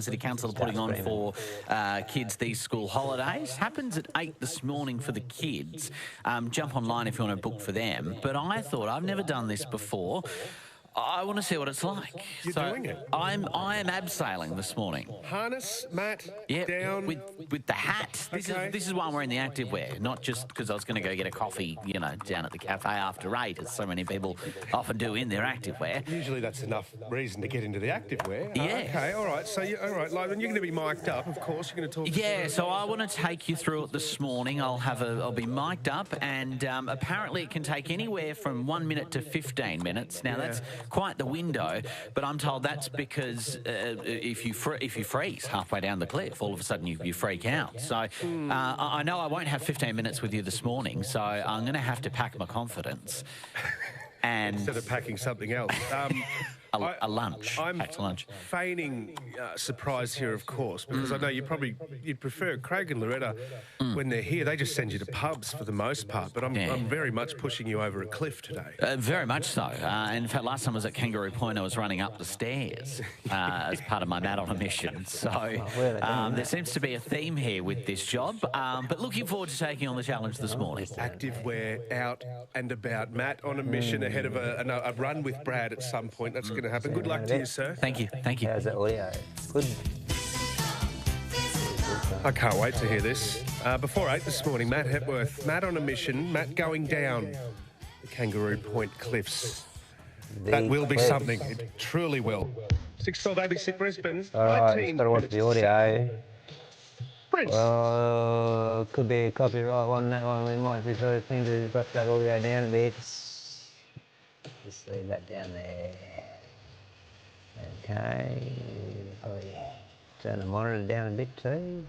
Brisbane City Council are putting on for kids these school holidays. Happens at 8 this morning for the kids. Jump online if you want to book for them. But I thought, I've never done this before. I want to see what it's like. You're doing it. I am abseiling this morning. Harness, mat, down. With the hat. This is why I'm wearing the activewear, not just because I was going to go get a coffee, you know, down at the cafe after 8, as so many people often do in their activewear. Usually that's enough reason to get into the activewear. Yeah. Okay, all right. So, all right, Logan, you're going to be mic'd up, of course. You're going to talk. Yeah, so I want to take you through it this morning. I'll be mic'd up, and apparently it can take anywhere from 1 minute to 15 minutes. Now, that's quite the window, but I'm told that's because if you freeze halfway down the cliff, all of a sudden you freak out. So I know I won't have 15 minutes with you this morning, so I'm going to have to pack my confidence. And instead of packing something else. a lunch. I'm feigning surprise here, of course, because I know you'd prefer Craig and Loretta when they're here. They just send you to pubs for the most part, but I'm very much pushing you over a cliff today. Very much so. In fact, last time I was at Kangaroo Point, I was running up the stairs as part of my Mat on a Mission. So there seems to be a theme here with this job, but looking forward to taking on the challenge this morning. Activewear out and about. Mat on a mission ahead of a run with Brad at some point. That's going to happen. Good luck to you, sir. Thank you. Thank you. How's that audio? Good. I can't wait to hear this. Before 8 this morning, Matt Hepworth. Mat on a mission. Matt going down the Kangaroo Point cliffs. That will be something. It truly will. 612 ABC Brisbane. All right, got to watch the audio. Prince. Well, could be a copyright on that one. We might be sort of thing to brush that audio down a bit. Just leave that down there. Okay. Probably turn the monitor down a bit too.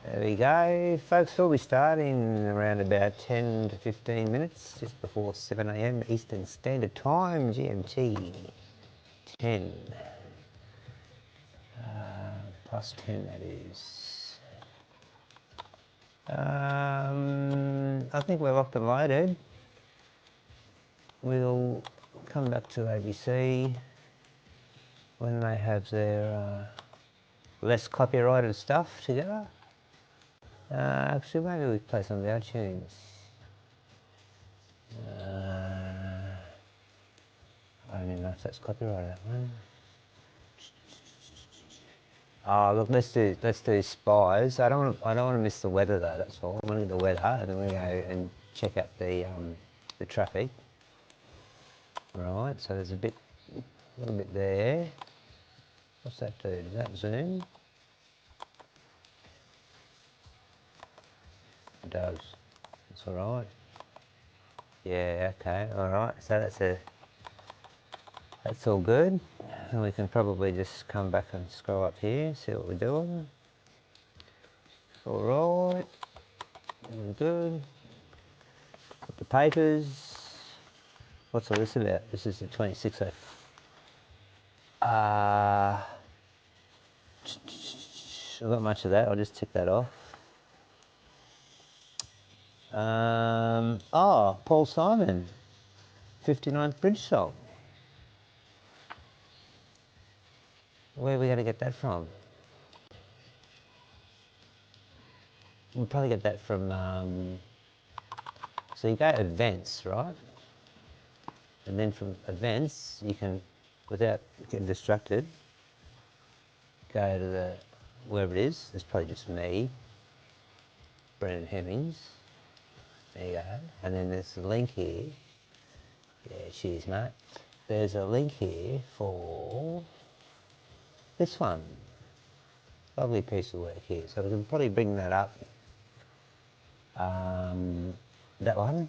There we go. Folks, we'll be starting around about 10 to 15 minutes, just before 7 AM Eastern Standard Time, GMT 10. Plus 10, that is. I think we're locked and loaded. We'll come back to ABC when they have their less copyrighted stuff together. Actually, maybe we play some of our tunes. I don't even know if that's copyrighted, that one. Oh, look, let's do Spies. I don't want to miss the weather though. That's all. I want to get the weather, and then we go and check out the traffic. Right. So there's a little bit there. What's that do? Does that zoom? It does. That's all right. Yeah. Okay. All right. So that's all good. And we can probably just come back and scroll up here, see what we're doing. All right. Doing good. Got the papers. What's all this about? This is the 26th. I've got much of that. I'll just tick that off. Oh, Paul Simon, 59th Bridge Salt. Where are we going to get that from? We'll probably get that from, so you go events, right? And then from events, you can, without getting distracted, go to wherever it is. It's probably just me, Brendan Hemmings. There you go. And then there's a link here. Yeah, cheers, mate. There's a link here for this one. Lovely piece of work here. So we can probably bring that up. That one.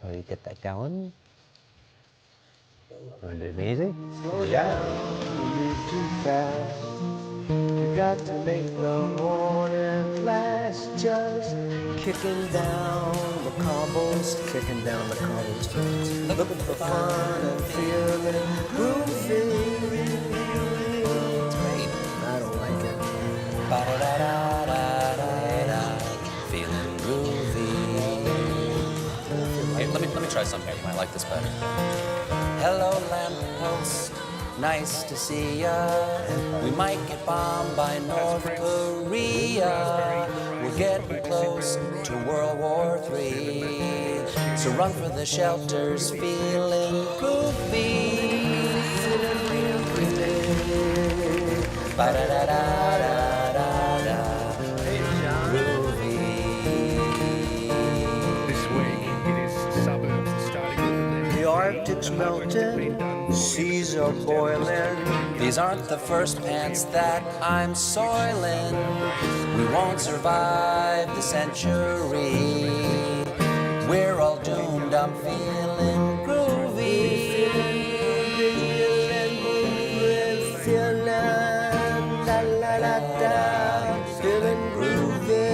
Probably get that going. Want to do music? Slow down, you move too fast. You got to make the morning last. Just kicking down the cobbles, looking for fun and feeling groovy. I don't like it. Feeling groovy. Hey, let me try something. You might like this better. Hello, lamppost. nice to see ya. We might get bombed by North Korea. We're getting close to World War III. So run for the shelters, feeling groovy. Ba-da-da-da-da-da-da. Groovy. This week it is suburbs starting. The Arctic's melting, the seas are boiling. These aren't the first pants that I'm soiling. We won't survive the century. We're all doomed, I'm feeling groovy. Feeling, la la la da, feeling groovy.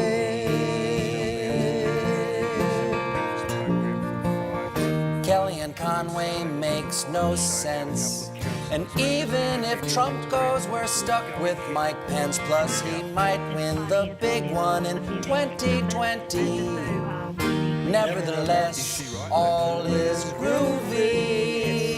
Kellyanne Conway makes no sense. And even if Trump goes, we're stuck with Mike Pence. Plus, he might win the big one in 2020. Nevertheless, all is groovy.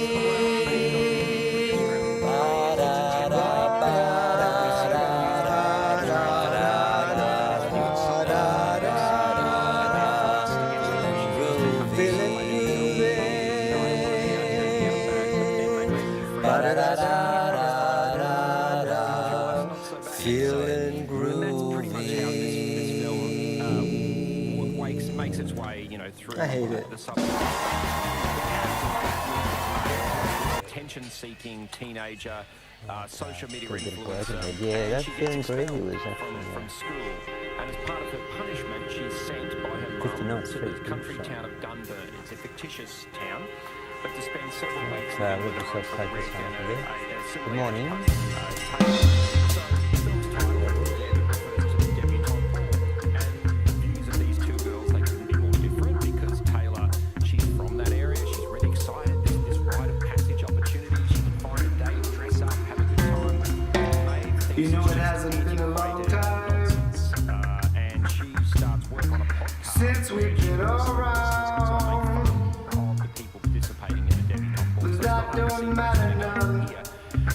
Feeling groovy. Makes its way, you know, through I hate it. the attention-seeking teenager, social media influencer. Yeah, that She gets feeling expelled groovy was actually, from school, and as part of her punishment, she's sent by her mum 59 to the street, country so. town of Dunburn. It's a fictitious town, but to spend several weeks So there we'll with just a have to take this rig one and for a civil Good morning. You know it hasn't been a long time and she starts work on a podcast since we've been around. of the people participating in the debutante ball. But that don't matter none.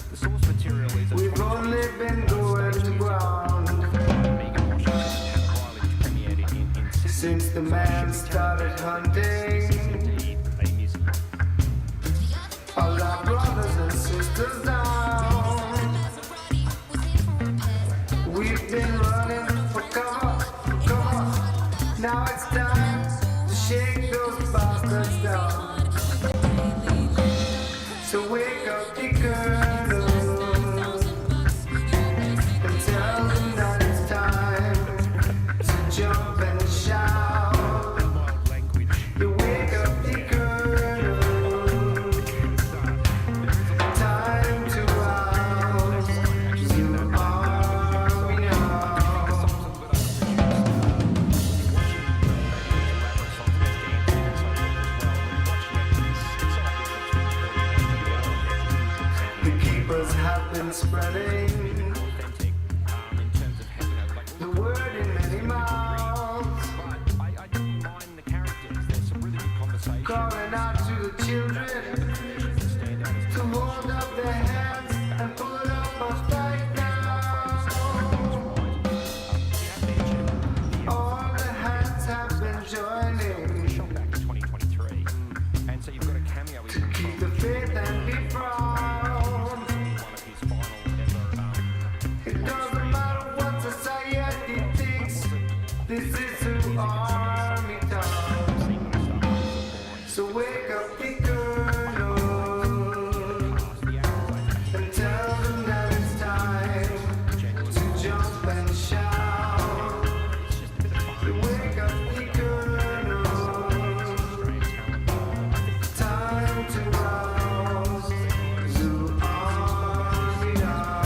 The source material is We've only been going to ground since the man started hunting all our brothers and sisters down. We've been running for cover. Now it's time to shake those bastards down. So wake up the colonel and tell them that it's time to jump and shout. You wake up the colonel, time to rouse you army now. The keepers have been spreading the word in many mouths, calling out to the children to hold up their hands and put up a fight now. All the hands have been joining to keep the faith and be proud. It doesn't matter what society thinks, this is who army town. So wake up the colonel and tell them that it's time to jump and shout. So wake up the colonel, time to rouse the army now.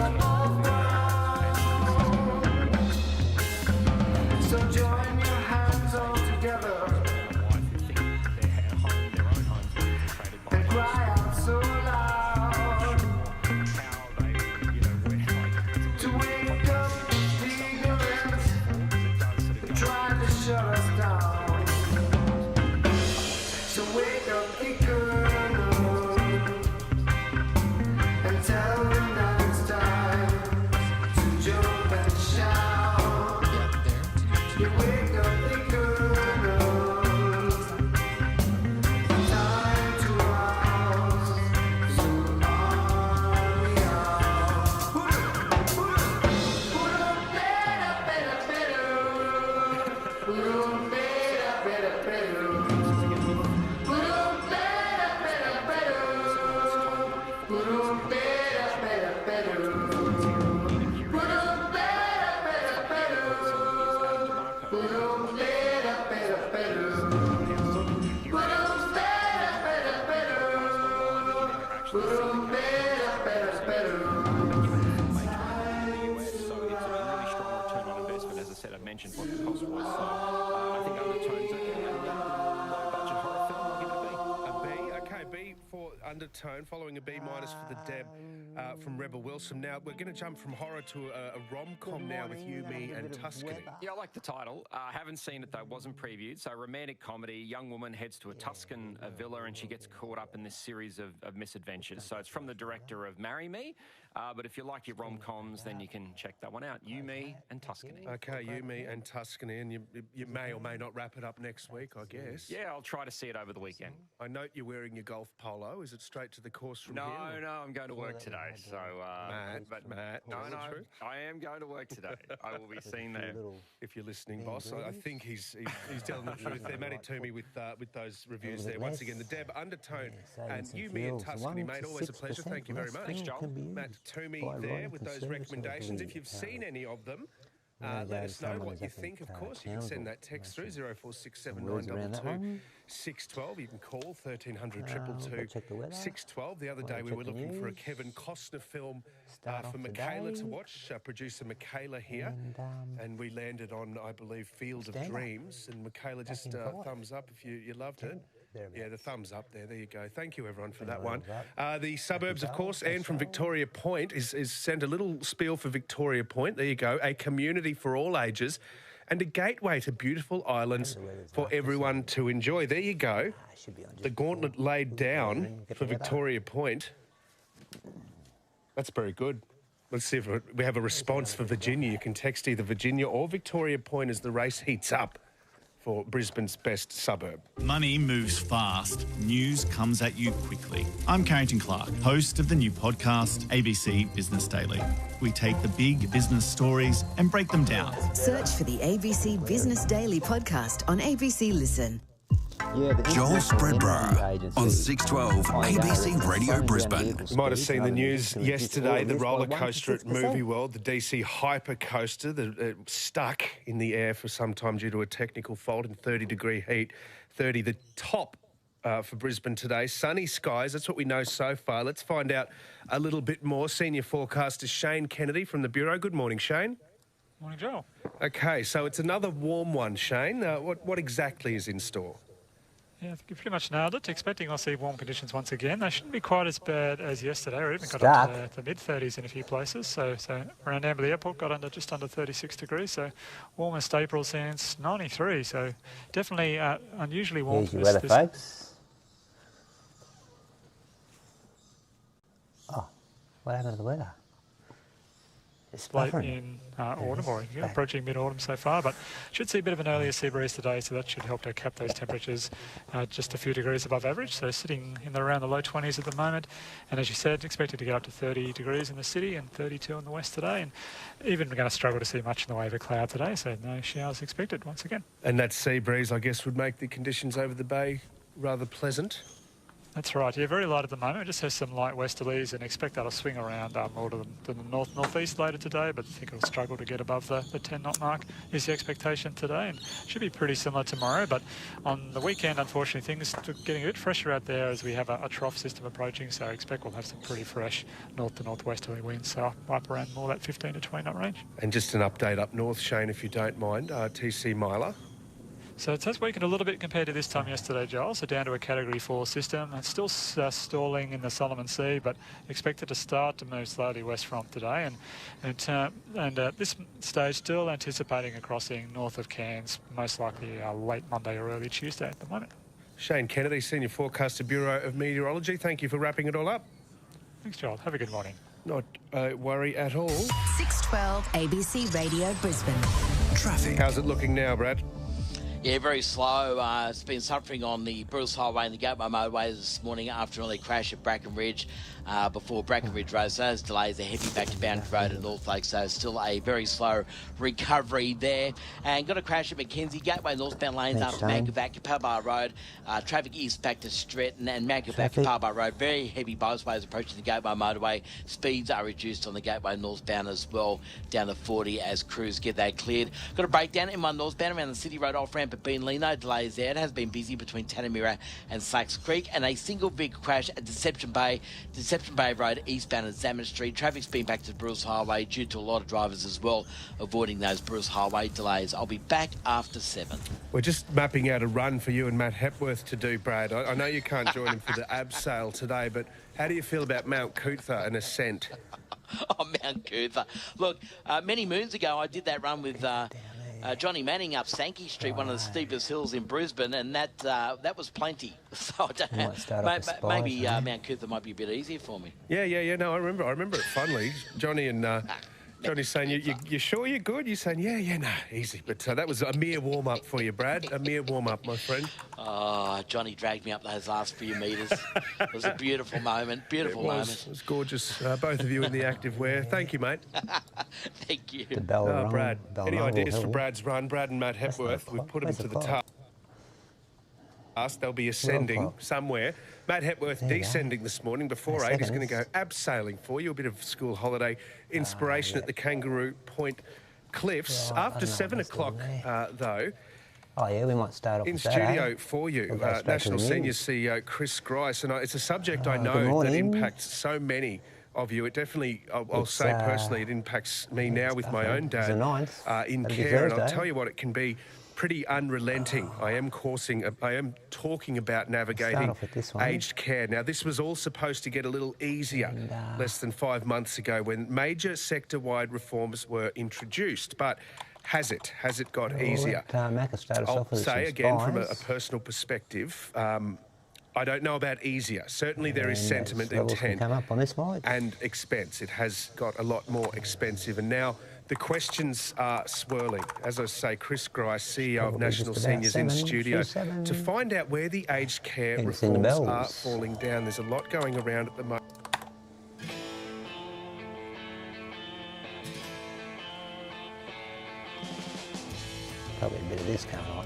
above ground. So join your hands all together and cry out so loud to wake up the ignorance that try to shut us down. So wake up the colonel and tell them that it's time to jump and shout. You wake up the colonels, time to rouse the army out. Put 'em better, better, better. Put 'em better, better, better. Put 'em better, better, better. Put 'em better, better, better. Put 'em better, better, better. Put 'em better, better, better. Put 'em better, better, better. Put 'em better, better, better. So it's a really strong return on investment. As I said, I mentioned what the cost was. So I think Undertone's a low-budget horror film. I'll give it a B. A B, okay, B for Undertone, following a B minus for the Deb from Rebel Wilson. Now, we're going to jump from horror to a rom-com now with You, Me and Tuscany. Yeah, I like the title. Haven't seen it though, wasn't previewed. So romantic comedy, young woman heads to a Tuscan villa and she gets caught up in this series of misadventures. So it's from the director of Marry Me. But if you like your rom-coms, then you can check that one out. You, Me and Tuscany. Okay, You, Me and Tuscany, and you may or may not wrap it up next week, I guess. Yeah, I'll try to see it over the weekend. I note you're wearing your golf polo. Is it straight to the course from No, here? no, I'm going to work today. So, Matt, no, is it true? I am going to work today. I will be seen there. If you're listening, boss, I think he's telling the truth there. Matty Toomey with those reviews there. Once again, the Deb, Undertone, and You, Me and Tuscany, mate. Always a pleasure. Thank you very much. Thanks, Joel. Matt Toomey there with those recommendations. If you've seen any of them, let us know what you think. Of course, you can send that text through 0467 922 612. You can call 1300 222 612. The other day we were looking for a Kevin Costner film for Michaela to watch. Producer Michaela here, and we landed on, I believe, Field of Dreams. And Michaela, just thumbs up if you loved it. Yeah, the thumbs up there. There you go. Thank you, everyone, for that one. The suburbs, of course, Anne from Victoria Point is sent a little spiel for Victoria Point. There you go. A community for all ages and a gateway to beautiful islands for everyone to enjoy. There you go. The gauntlet laid down for Victoria Point. That's very good. Let's see if we have a response for Virginia. You can text either Virginia or Victoria Point as the race heats up for Brisbane's best suburb. Money moves fast. News comes at you quickly. I'm Carrington Clark, host of the new podcast, ABC Business Daily. We take the big business stories and break them down. Search for the ABC Business Daily podcast on ABC Listen. Joel Spreadborough on 612 ABC Radio Brisbane. You might have seen the news yesterday, the roller coaster at Movie World, the DC Hyper Coaster, stuck in the air for some time due to a technical fault in 30-degree heat. 30, the top for Brisbane today. Sunny skies, that's what we know so far. Let's find out a little bit more. Senior forecaster Shane Kennedy from the Bureau. Good morning, Shane. Morning, Joel. Okay, so it's another warm one, Shane. What exactly is in store? Yeah, I think you pretty much nailed it. Expecting I'll see warm conditions once again. They shouldn't be quite as bad as yesterday. We even got up to the mid-30s in a few places. So around Amberley Airport got just under 36 degrees. So warmest April since 93. So definitely unusually warm. Here's your weather, folks. Oh, what happened to the weather? It's late in autumn, or approaching mid-autumn so far, but should see a bit of an earlier sea breeze today, so that should help to cap those temperatures just a few degrees above average. So sitting in around the low 20s at the moment, and as you said, expected to get up to 30 degrees in the city and 32 in the west today, and even we're going to struggle to see much in the way of a cloud today, so no showers expected once again. And that sea breeze, I guess, would make the conditions over the bay rather pleasant. That's right. Yeah, very light at the moment. It just has some light westerlies and expect that'll swing around more to the north-northeast later today, but I think it'll struggle to get above the 10-knot mark is the expectation today, and should be pretty similar tomorrow. But on the weekend, unfortunately, things are getting a bit fresher out there as we have a trough system approaching, so I expect we'll have some pretty fresh north to northwesterly winds, so up around more that 15 to 20-knot range. And just an update up north, Shane, if you don't mind, TC Myla. So it has weakened a little bit compared to this time yesterday, Joel, so down to a Category 4 system. It's still stalling in the Solomon Sea, but expected to start to move slowly west from today. And at this stage, still anticipating a crossing north of Cairns, most likely late Monday or early Tuesday at the moment. Shane Kennedy, Senior Forecaster, Bureau of Meteorology. Thank you for wrapping it all up. Thanks, Joel. Have a good morning. Not a worry at all. 612 ABC Radio Brisbane. Traffic. How's it looking now, Brad? Yeah, very slow. It's been suffering on the Bruce Highway and the Gateway motorway this morning after an early crash at Bracken Ridge before Bracken Ridge Road. So those delays are heading back to Boundary Road and North Lake. So still a very slow recovery there. And got a crash at Mackenzie, Gateway northbound lanes after Mangavat, Capalbar Road. Traffic east back to Stretton and Mangavat, Capalbar Road. Very heavy bothways approaching the Gateway motorway. Speeds are reduced on the Gateway northbound as well, down to 40 as crews get that cleared. Got a breakdown in M1 northbound around the City Road off-ramp at Beenleigh. No delays there. It has been busy between Tanamira and Slacks Creek, and a single vehicle crash at Deception Bay Road eastbound at Zaman Street. Traffic's been back to the Bruce Highway due to a lot of drivers as well avoiding those Bruce Highway delays. I'll be back after 7. We're just mapping out a run for you and Matt Hepworth to do, Brad. I know you can't join him for the abseil today, but how do you feel about Mount Cootha, an ascent? Oh, Mount Cootha. Look, many moons ago I did that run with Johnny Manning up Sankey Street, one of the steepest hills in Brisbane, and that was plenty. So I don't know. Maybe Mount Cootha might be a bit easier for me. Yeah. No, I remember it fondly. Johnny and Johnny's saying, you sure you're good? You're saying, yeah, no, easy. But that was a mere warm-up for you, Brad. A mere warm-up, my friend. Oh, Johnny dragged me up those last few metres. It was a beautiful moment. Beautiful moment. It was gorgeous. Both of you in the active wear. Thank you, mate. Thank you. Brad, any ideas for Brad's run? Brad and Matt Hepworth, we've put them to the task. They'll be ascending somewhere. Matt Hepworth descending this morning before 8. He's going to go abseiling for you. A bit of school holiday inspiration at the Kangaroo Point Cliffs. After 7 o'clock, though. Oh, yeah, we might start off in with studio that, for you, National Senior CEO Chris Grice. And it's a subject I know that impacts so many of you. It definitely, I'll say personally, it impacts me now with my own dad in care. And I'll tell you what, it can be pretty unrelenting. I am talking about navigating aged care. Now, this was all supposed to get a little easier less than 5 months ago when major sector-wide reforms were introduced. But has it got easier? I'll say again from a personal perspective, I don't know about easier. Certainly there is sentiment, intent, and expense. It has got a lot more expensive. And now the questions are swirling. As I say, Chris Grice, CEO of National Seniors, in studio to find out where the aged care reforms are falling down. There's a lot going around at the moment. Probably a bit of this coming on.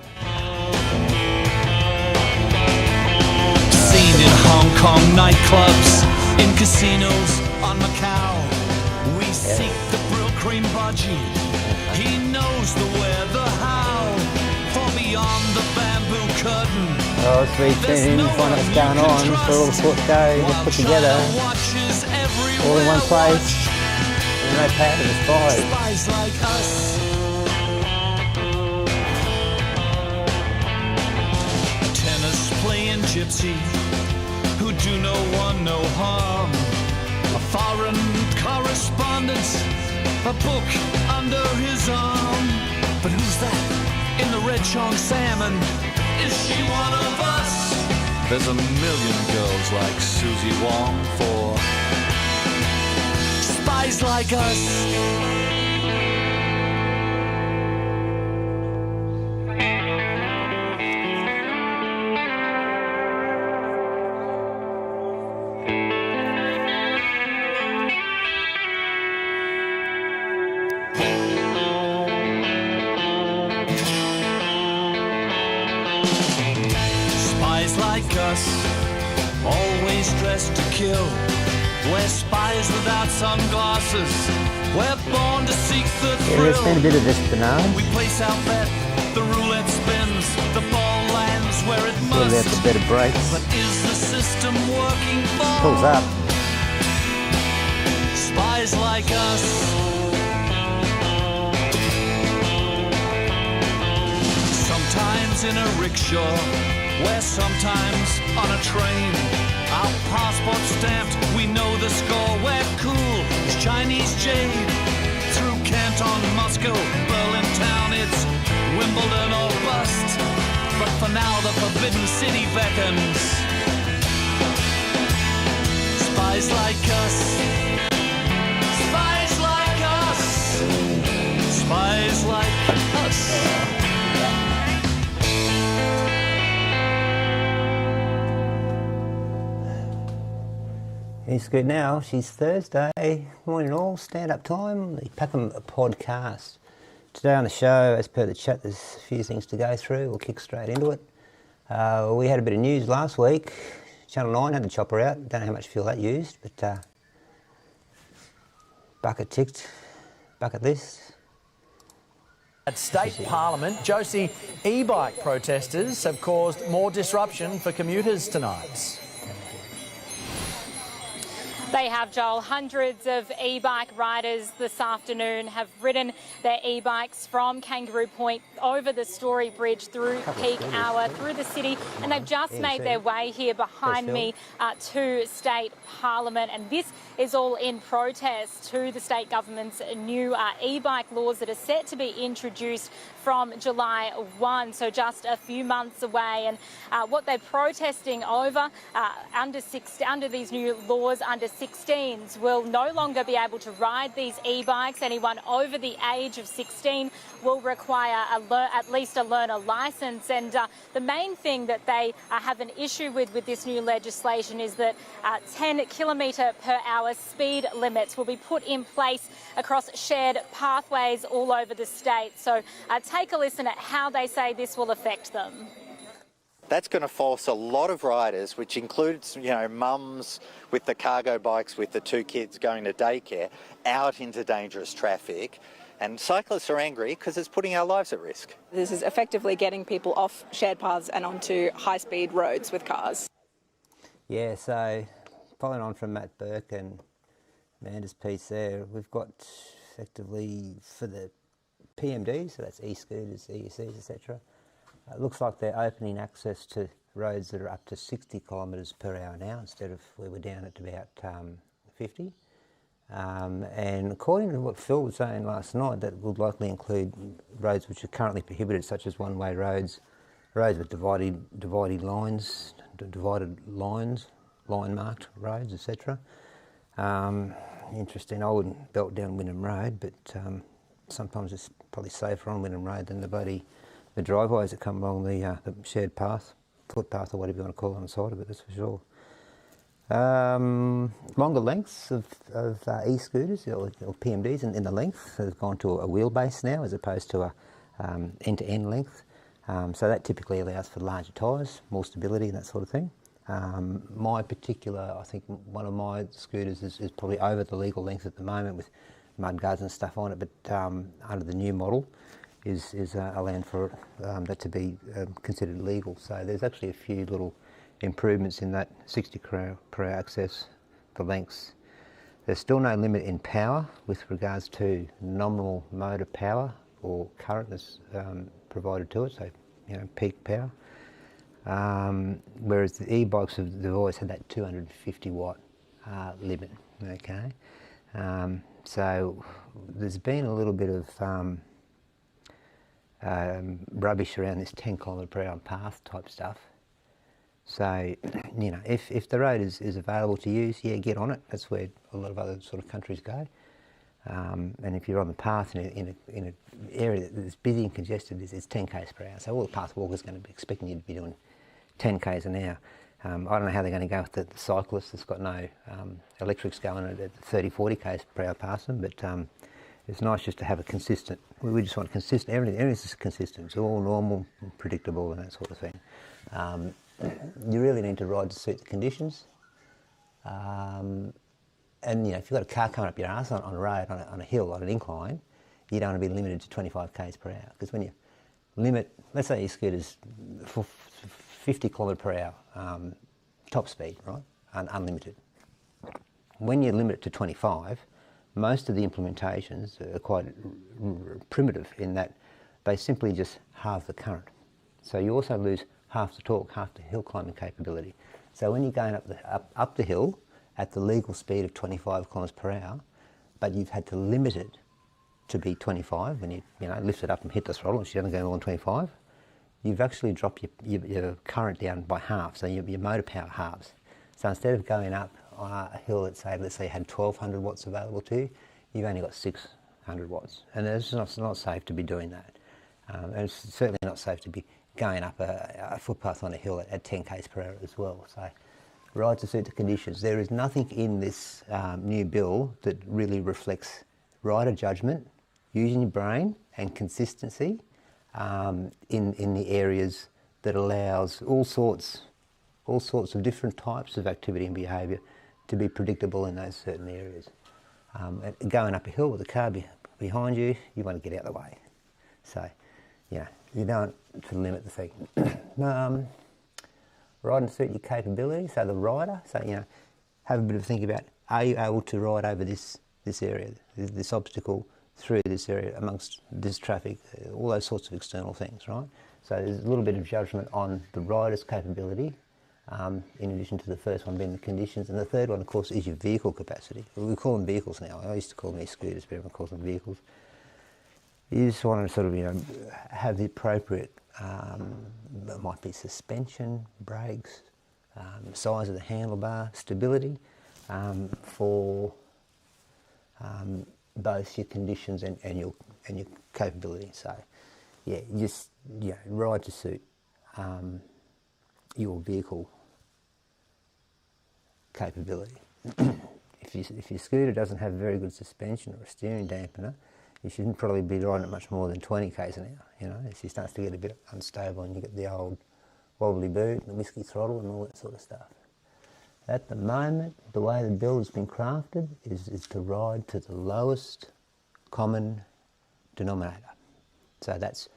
Seen in Hong Kong nightclubs, in casinos on Macau. We seek the Brill Cream Budgie. He knows the where, the how. For beyond the bamboo curtain. Oh, it's very soon. Find out what's going on. So all the sports go just put together. All in one place. There's no pattern, it's spies. Spies like us. Playing gypsy who do no one no harm. A foreign correspondent, a book under his arm. But who's that in the red chong salmon? Is she one of us? There's a million girls like Susie Wong for spies like us. All dressed to kill. We're spies without sunglasses. We're born to seek the Yeah, thrill. let's spend a bit of espionage. We place our bet, the roulette spins, the ball lands where it What about must. the better brakes? But is the system working for Pulls up. spies like us? Sometimes in a rickshaw, we're sometimes on a train. Our passport stamped, we know the score. We're cool as Chinese jade. Through Canton, Moscow, Berlin town, it's Wimbledon or bust. But for now the forbidden city beckons. Spies like us. Spies like us. Spies like us. It's good now. She's Thursday. Morning all. Stand-up time. The Packham podcast. Today on the show, as per the chat, there's a few things to go through. We'll kick straight into it. We had a bit of news last week. Channel 9 had the chopper out. Don't know how much fuel that used, but bucket ticked. Bucket this. At State Parliament, Josie, e-bike protesters have caused more disruption for commuters tonight. They have, Joel. Hundreds of e-bike riders this afternoon have ridden their e-bikes from Kangaroo Point over the Story Bridge through peak hour, through the city, and they've just made their way here behind me to State Parliament. And this is all in protest to the state government's new e-bike laws that are set to be introduced from July 1, so just a few months away. And what they're protesting over under these new laws, under 16s will no longer be able to ride these e-bikes. Anyone over the age of 16 will require at least a learner licence. And the main thing that they have an issue with this new legislation is that 10 kilometre per hour speed limits will be put in place across shared pathways all over the state. So take a listen at how they say this will affect them. That's going to force a lot of riders, which includes, you know, mums with the cargo bikes with the two kids going to daycare, out into dangerous traffic. And cyclists are angry because it's putting our lives at risk. This is effectively getting people off shared paths and onto high-speed roads with cars. Yeah, so following on from Matt Burke and Amanda's piece there, we've got effectively for the PMDs, so that's e-scooters, ESCs, etc. It looks like they're opening access to roads that are up to 60 kilometres per hour now, instead of where we're down at about 50. And according to what Phil was saying last night, that would likely include roads which are currently prohibited, such as one-way roads, roads with divided lines, line-marked roads, etc. Interesting. I wouldn't belt down Wynnum Road, but sometimes it's probably safer on Wynnum Road than the driveways that come along the shared path, footpath or whatever you want to call it on the side of it, that's for sure. Longer lengths of e-scooters or PMDs in the length have gone to a wheelbase now as opposed to a end-to-end length. So that typically allows for larger tyres, more stability and that sort of thing. My particular, I think one of my scooters is probably over the legal length at the moment with mud guards and stuff on it, but under the new model is allowed for that to be considered legal. So there's actually a few little improvements in that 60 per hour access, the lengths. There's still no limit in power with regards to nominal motor power or current that's provided to it, so you know, peak power. Whereas the e-bikes have always had that 250 watt limit, okay? So there's been a little bit of rubbish around this 10 kilometre per hour path type stuff. So, you know, if the road is available to use, yeah, get on it. That's where a lot of other sort of countries go. And if you're on the path in an area that's busy and congested, it's 10 k's per hour. So all the path walkers are going to be expecting you to be doing 10 k's an hour. I don't know how they're going to go with the cyclist that's got no electrics going at 30, 40 k's per hour past them, but it's nice just to have a consistent, we just want consistent, everything's just consistent. It's all normal, predictable and that sort of thing. You really need to ride to suit the conditions. And, you know, if you've got a car coming up your arse on a road, on a hill, on an incline, you don't want to be limited to 25 k's per hour. Because when you limit, let's say your scooter's 50 km per hour, top speed, right, unlimited. When you limit it to 25, most of the implementations are quite primitive in that they simply just halve the current. So you also lose half the torque, half the hill climbing capability. So when you're going up the hill at the legal speed of 25 kilometres per hour, but you've had to limit it to be 25 when you lift it up and hit the throttle, and she's only going on 25, you've actually dropped your current down by half, so your motor power halves. So instead of going up a hill that let's say had 1200 watts available to you, you've only got 600 watts. And it's not safe to be doing that. And it's certainly not safe to be going up a footpath on a hill at 10 k's per hour as well. So ride to suit the conditions. There is nothing in this new bill that really reflects rider judgment, using your brain and consistency in the areas that allows all sorts of different types of activity and behaviour to be predictable in those certain areas. Going up a hill with a car behind you, you want to get out of the way. So, you don't want to limit the thing. Ride and suit your capability, so the rider, have a bit of think about, are you able to ride over this area, this obstacle, through this area, amongst this traffic, all those sorts of external things, right? So there's a little bit of judgment on the rider's capability, in addition to the first one being the conditions, and the third one, of course, is your vehicle capacity. We call them vehicles now. I used to call them scooters, but everyone calls them vehicles. You just want to sort of, have the appropriate, it might be suspension, brakes, size of the handlebar, stability, for both your conditions and your capability. So, yeah, just ride to suit your vehicle capability. If your scooter doesn't have very good suspension or a steering dampener, you shouldn't probably be riding it much more than 20 k's an hour. If it starts to get a bit unstable and you get the old wobbly boot and the whiskey throttle and all that sort of stuff. At the moment, the way the bill has been crafted is to ride to the lowest common denominator. So that's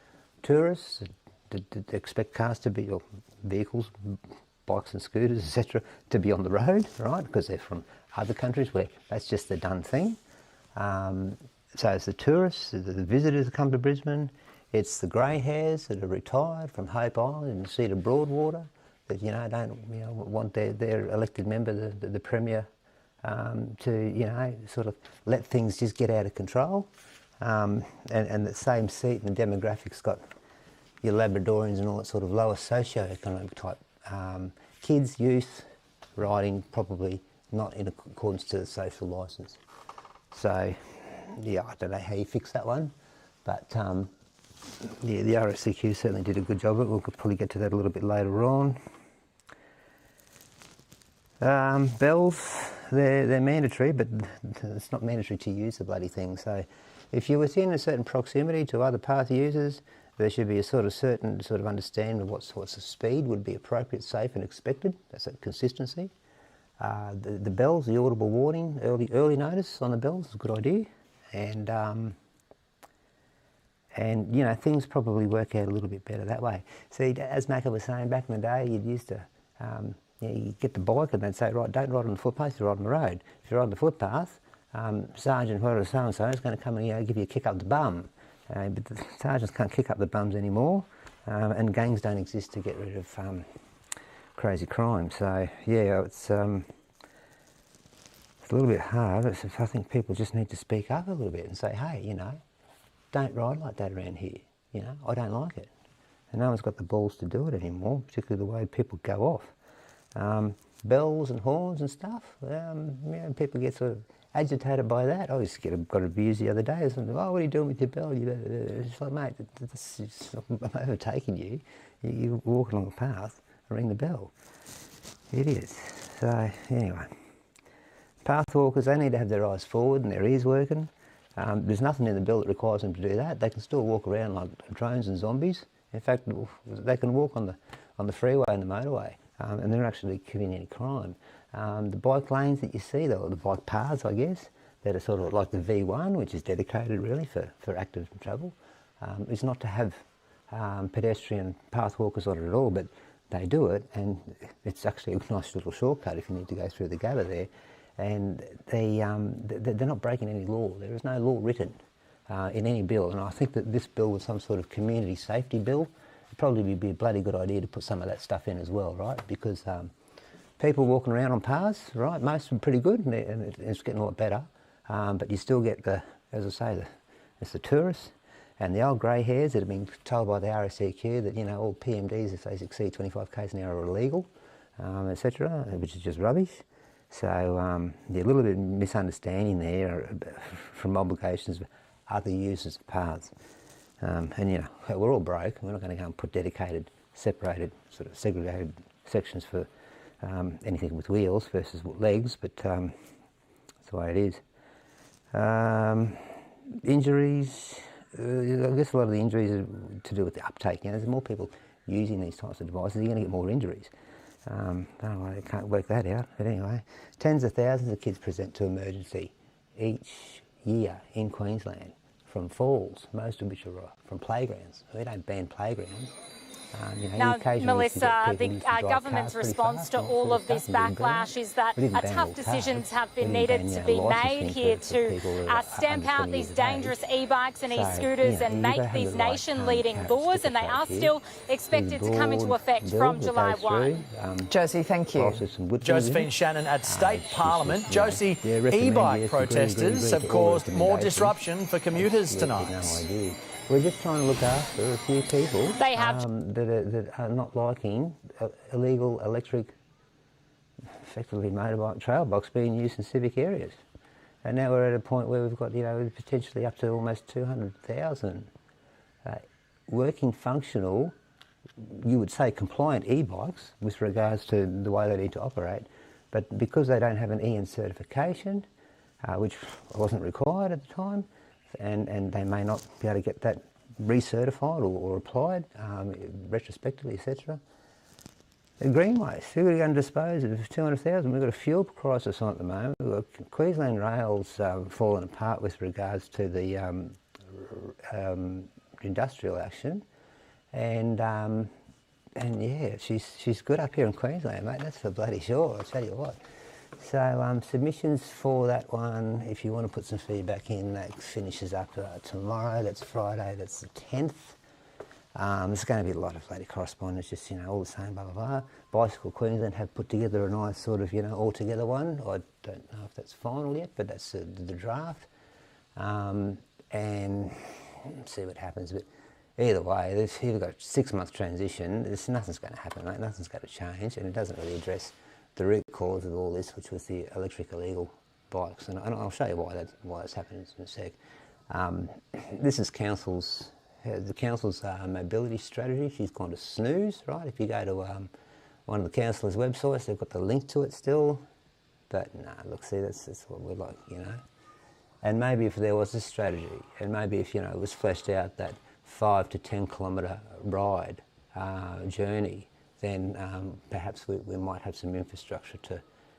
tourists that expect cars to be, or vehicles, bikes and scooters, etc., to be on the road, right? Because they're from other countries where that's just the done thing. So it's the tourists, the visitors that come to Brisbane. It's the grey hairs that are retired from Hope Island and Cedar Broadwater that don't want their elected member, the Premier, to sort of let things just get out of control. And the same seat and the demographics got your Labradorians and all that sort of lower socio-economic type kids, youth, riding probably not in accordance to the social licence. So, yeah, I don't know how you fix that one, but yeah, the RACQ certainly did a good job of it. We'll probably get to that a little bit later on. Bells, they're mandatory, but it's not mandatory to use the bloody thing. So if you're within a certain proximity to other path users, there should be a certain understanding of what sorts of speed would be appropriate, safe and expected. That's that consistency. The bells, the audible warning, early notice on the bells is a good idea. And things probably work out a little bit better that way. See, as Macca was saying, back in the day, you'd used to, you get the bike and they'd say, right, don't ride on the footpath, you ride on the road. If you ride on the footpath, Sergeant so-and-so is going to come and give you a kick up the bum. But the sergeants can't kick up the bums anymore, and gangs don't exist to get rid of crazy crime. So yeah, it's a little bit hard. I think people just need to speak up a little bit and say, hey, don't ride like that around here. I don't like it. And no one's got the balls to do it anymore, particularly the way people go off. Bells and horns and stuff, people get sort of agitated by that. I just got abused the other day. I said, oh, what are you doing with your bell? It's like, mate, I'm overtaking you. You're walking along a path, ring the bell. Idiots. So, anyway. Path walkers, they need to have their eyes forward and their ears working. There's nothing in the bill that requires them to do that. They can still walk around like drones and zombies. In fact, they can walk on the freeway and the motorway, and they're not actually committing any crime. The bike lanes that you see, the bike paths, I guess, that are sort of like the V1, which is dedicated really for active travel, is not to have pedestrian path walkers on it at all, but they do it, and it's actually a nice little shortcut if you need to go through the GIBBS there. And they're not breaking any law. There is no law written in any bill, and I think that this bill was some sort of community safety bill. It'd probably be a bloody good idea to put some of that stuff in as well, right? Because people walking around on paths, right, most of them are pretty good, and it's getting a lot better, but you still get as I say, it's the tourists and the old grey hairs that have been told by the RACQ that, you know, all PMDs, if they exceed 25 k's an hour, are illegal, etc., which is just rubbish. So yeah, a little bit of misunderstanding there from obligations of other users of paths. And you know, we're all broke. We're not going to go and put dedicated, separated, sort of segregated sections for anything with wheels versus legs, but that's the way it is. Injuries, I guess a lot of the injuries are to do with the uptake. You know, there's more people using these types of devices, you're going to get more injuries. I don't know why I can't work that out, but anyway, tens of thousands of kids present to emergency each year in Queensland from falls, most of which are from playgrounds. We don't ban playgrounds. You know, now, Melissa, the government's response to all of this backlash is that tough decisions have been needed to be made here to stamp out these dangerous e-bikes and e-scooters and make these nation-leading laws, and they are still expected to come into effect from July 1. Josie, thank you. Josephine Shannon at State Parliament. Josie, e-bike protesters have caused more disruption for commuters tonight. We're just trying to look after a few people they have that are not liking illegal electric, effectively motorbike trail bikes being used in civic areas. And now we're at a point where we've got, you know, potentially up to almost 200,000 working, functional, you would say compliant e-bikes with regards to the way they need to operate. But because they don't have an EN certification, which wasn't required at the time, and they may not be able to get that recertified or applied retrospectively, etc. The green waste, who are going to dispose of 200,000? We've got a fuel crisis on at the moment. We've got Queensland Rail's fallen apart with regards to the industrial action, and yeah, she's good up here in Queensland, mate. That's for bloody sure. I'll tell you what. So submissions for that one, if you want to put some feedback in, that finishes up tomorrow. That's Friday, that's the 10th. There's going to be a lot of bloody correspondence, just, you know, all the same, blah, blah, blah. Bicycle Queensland have put together a nice sort of, you know, all-together one. I don't know if that's final yet, but that's the draft. And see what happens. But either way, if you've got a 6-month transition, nothing's going to happen, mate. Nothing's going to change, and it doesn't really address the root cause of all this, which was the electric illegal bikes, and I'll show you why that's happening in a sec. This is the council's mobility strategy. She's gone to SNOOZE, right? If you go to one of the councillors' websites, they've got the link to it still. But no, look, see, that's what we're like, you know. And maybe if there was a strategy, and maybe if, you know, it was fleshed out that 5 to 10 kilometre ride journey, then perhaps we might have some infrastructure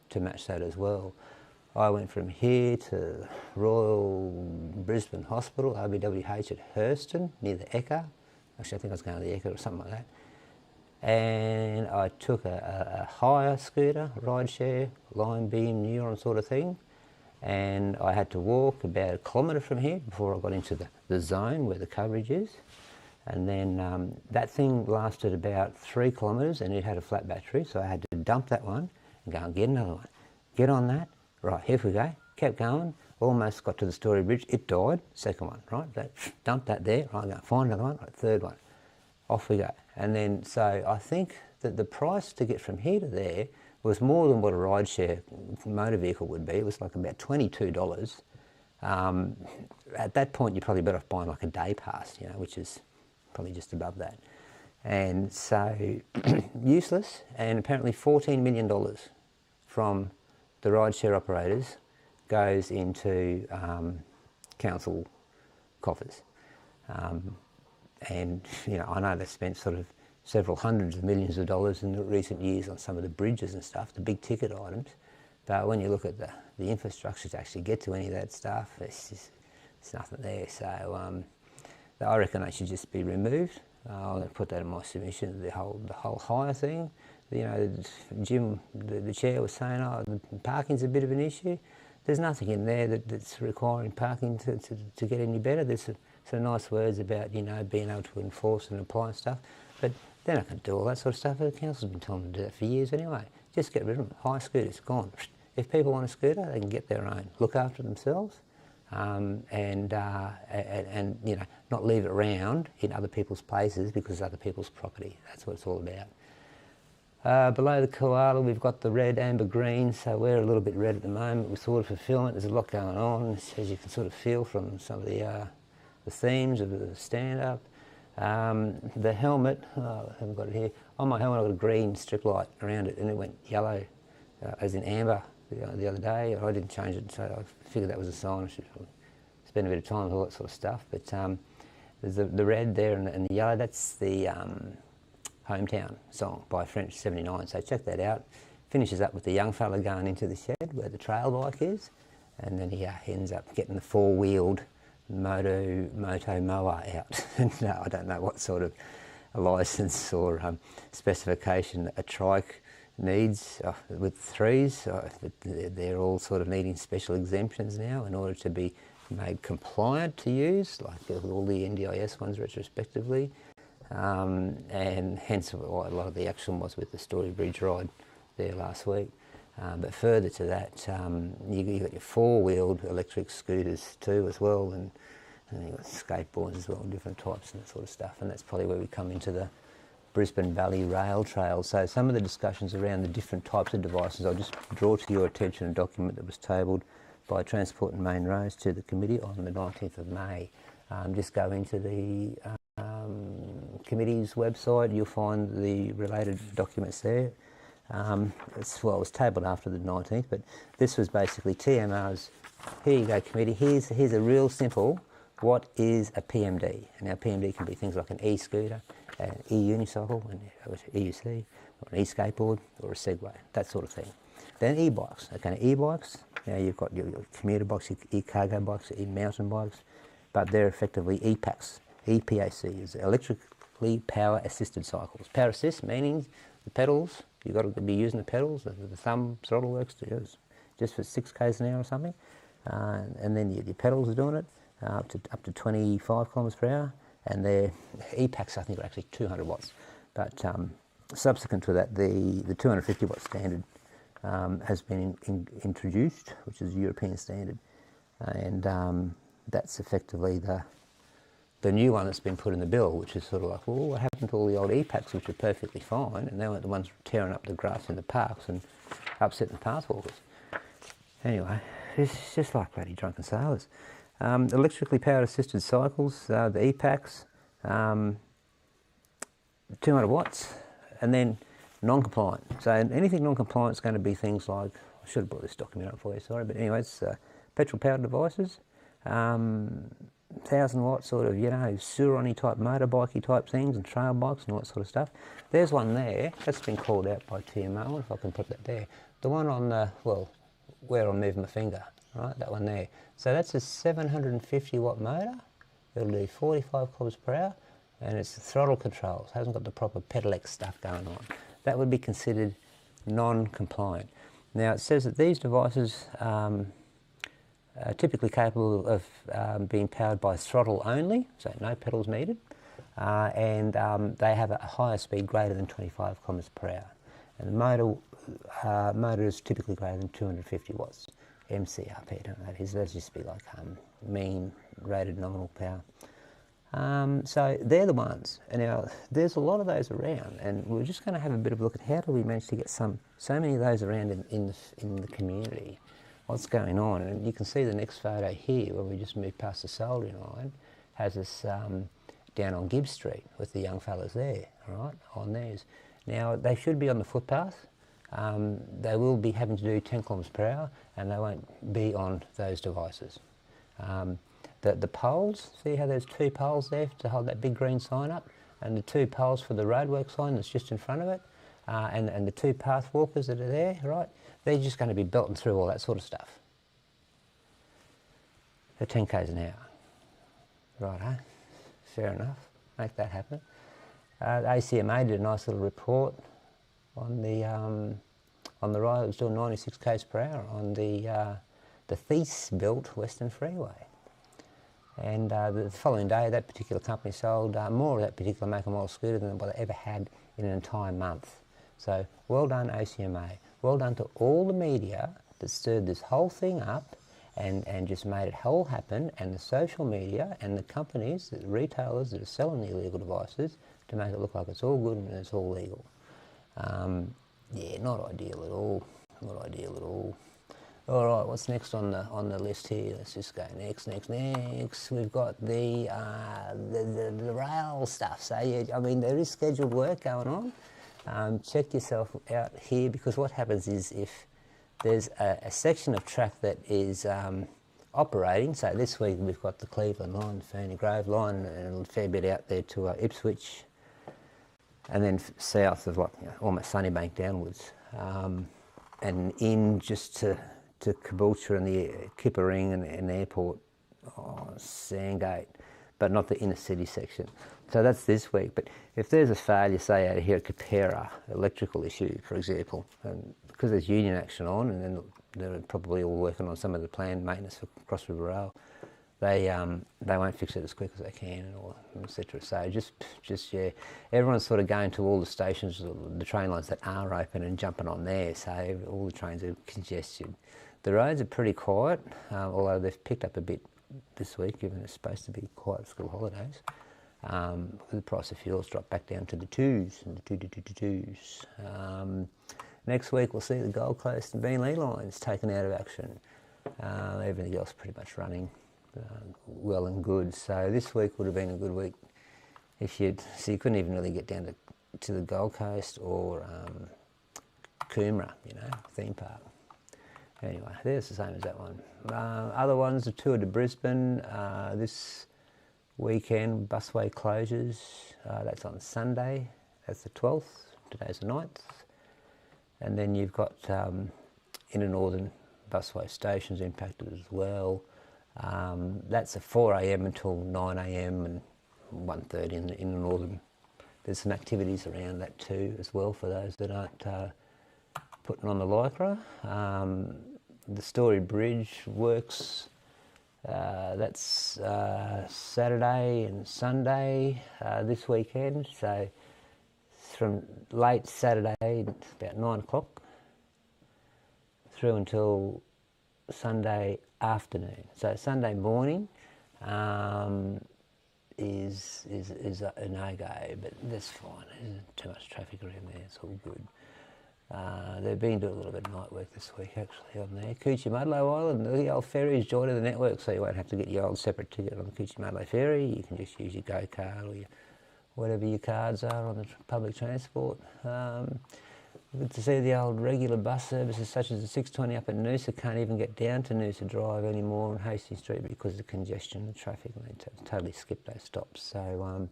to match that as well. I went from here to Royal Brisbane Hospital, RBWH at Hurston, near the Eka. Actually, I think I was going to the Eka or something like that. And I took a hire scooter, ride share, line beam, neuron sort of thing. And I had to walk about 1 kilometre from here before I got into the zone where the coverage is. And then that thing lasted about 3 kilometres, and it had a flat battery, so I had to dump that one and go and get another one. Get on that, right, here we go, kept going, almost got to the Story Bridge, it died, second one, right, dump that there, right, go find another one, right, third one, off we go. And then, so I think that the price to get from here to there was more than what a rideshare motor vehicle would be. It was like about $22. At that point, you're probably better off buying like a day pass, you know, which is probably just above that. And so useless, and apparently $14 million from the rideshare operators goes into council coffers. And, you know, I know they've spent sort of several hundreds of millions of dollars in the recent years on some of the bridges and stuff, the big ticket items. But when you look at the infrastructure to actually get to any of that stuff, it's nothing there. So I reckon they should just be removed. I'll put that in my submission. The whole hire thing. You know, Jim, the chair, was saying, oh, the parking's a bit of an issue. There's nothing in there that's requiring parking to get any better. There's some nice words about, you know, being able to enforce and apply stuff, but they're not going to do all that sort of stuff. The council's been telling them to do that for years anyway. Just get rid of them. Hire scooters, gone. If people want a scooter, they can get their own. Look after themselves, and you know, not leave it around in other people's places because it's other people's property. That's what it's all about. Below the koala, we've got the red, amber, green, so we're a little bit red at the moment. We're sort of fulfilling it. There's a lot going on, as you can sort of feel from some of the themes of the stand-up. The helmet, I haven't got it here. On my helmet I've got a green strip light around it, and it went yellow, as in amber, the other day. I didn't change it, so I figured that was a sign. I should spend a bit of time with all that sort of stuff. But there's the red there and the yellow. That's the Hometown song by French 79, so check that out. Finishes up with the young fella going into the shed where the trail bike is, and then he ends up getting the four-wheeled MOTO mower out. No, I don't know what sort of licence or specification a trike needs with THRUs. They're all sort of needing special exemptions now in order to be made compliant to use, like all the NDIS ones retrospectively. And hence why a lot of the action was with the Story Bridge ride there last week. But further to that, you've got your four-wheeled electric scooters too as well, and you've got skateboards as well, different types and that sort of stuff. And that's probably where we come into the Brisbane Valley Rail Trail. So some of the discussions around the different types of devices, I'll just draw to your attention a document that was tabled by Transport and Main Roads to the committee on the 19th of May. Just go into the committee's website, you'll find the related documents there. It was tabled after the 19th, but this was basically TMR's, here you go committee, here's a real simple, what is a PMD? And our PMD can be things like an e-scooter, an e-unicycle, an EUC, or an e-skateboard, or a Segway, that sort of thing. Then e-bikes, okay, e-bikes, you know, you've got your commuter bikes, your e-cargo bikes, your e-mountain bikes, but they're effectively e-PACs. EPAC is electrically power assisted cycles. Power assist meaning the pedals, you've got to be using the pedals, the thumb throttle works just for 6 k's an hour or something, and then your pedals are doing it up to 25 kilometres per hour, and their EPACs I think are actually 200 watts. But subsequent to that, the 250 watt standard has been introduced, which is a European standard, and that's effectively the new one that's been put in the bill, which is sort of like, well, what happened to all the old EPACs, which are perfectly fine, and they weren't the ones tearing up the grass in the parks and upsetting the pathwalkers. Anyway, it's just like bloody drunken sailors. Electrically powered assisted cycles, the EPACs, 200 watts, and then non-compliant. So anything non-compliant is going to be things like, I should have brought this document up for you, sorry, but anyway, it's petrol-powered devices, 1,000 watt sort of, you know, Surony type, motorbikey type things and trail bikes and all that sort of stuff. There's one there, that's been called out by TMO, I wonder if I can put that there. The one on the, well, where I'm moving my finger, right, that one there. So that's a 750 watt motor, it'll do 45 kilometres per hour, and it's throttle controls, hasn't got the proper pedelecs stuff going on. That would be considered non-compliant. Now it says that these devices typically capable of being powered by throttle only, so no pedals needed, and they have a higher speed greater than 25 kilometres per hour. And the motor is typically greater than 250 watts, MCRP, don't know what that is, that'd just be like mean rated nominal power. So they're the ones, and now there's a lot of those around, and we're just going to have a bit of a look at how do we manage to get so many of those around in the community. What's going on, and you can see the next photo here where we just moved past the soldering line has us down on GIBBS Street with the young fellas there, right, on theirs. Now they should be on the footpath, they will be having to do 10 kilometres per hour and they won't be on those devices. The poles, see how there's 2 poles there to hold that big green sign up, and the 2 poles for the roadwork sign that's just in front of it, and the 2 path walkers that are there, right? they're just going to be belting through all that sort of stuff. They're 10 k's an hour. Righto, fair enough, make that happen. The ACMA did a nice little report on the ride. It was doing 96 k's per hour on the Thiess-built Western Freeway. And the following day, that particular company sold more of that particular make and model scooter than what they ever had in an entire month. So well done, ACMA. Well done to all the media that stirred this whole thing up and just made it all happen, and the social media and the companies, the retailers that are selling the illegal devices to make it look like it's all good and it's all legal. Yeah, not ideal at all. Not ideal at all. All right, what's next on the list here? Let's just go next. We've got the rail stuff. So yeah, I mean, there is scheduled work going on. Check yourself out here, because what happens is if there's a section of track that is operating, so this week we've got the Cleveland line, the Ferny Grove line, and a fair bit out there to Ipswich, and then south of almost Sunnybank downwards, and in just to Caboolture and the Kippering and the airport, Sandgate, but not the inner city section. So that's this week. But if there's a failure, say out here at Capera, electrical issue, for example, and because there's union action on, and then they're probably all working on some of the planned maintenance for Cross River Rail, they won't fix it as quick as they can, or etc. So just yeah, everyone's sort of going to all the stations, the train lines that are open, and jumping on there. So all the trains are congested. The roads are pretty quiet, although they've picked up a bit this week, given it's supposed to be quiet school holidays. The price of fuel's dropped back down to the twos, and the twos. Next week we'll see the Gold Coast and Beenleigh lines taken out of action. Everything else pretty much running well and good. So this week would have been a good week if so you couldn't even really get down to the Gold Coast or Coomera, theme park. Anyway, there's the same as that one. Other ones, the tour to Brisbane this weekend, busway closures. That's on Sunday. That's the 12th. Today's the 9th. And then you've got inner northern busway stations impacted as well. That's at 4 a.m. until 9 a.m. and 1:30 in the northern. There's some activities around that too as well for those that aren't putting on the lycra. The Story Bridge works. That's Saturday and Sunday this weekend. So from late Saturday, about 9 o'clock, through until Sunday afternoon. So Sunday morning is a no-go, but that's fine. There's too much traffic around there, it's all good. They've been doing a little bit of night work this week actually on there. Coochie-Mudlow Island, the old ferry's joined the network, so you won't have to get your old separate ticket on the Coochie-Mudlow ferry. You can just use your go-card or whatever your cards are on the public transport. Good to see the old regular bus services such as the 620 up at Noosa can't even get down to Noosa Drive anymore on Hastings Street because of the congestion and traffic, and they totally skip those stops. So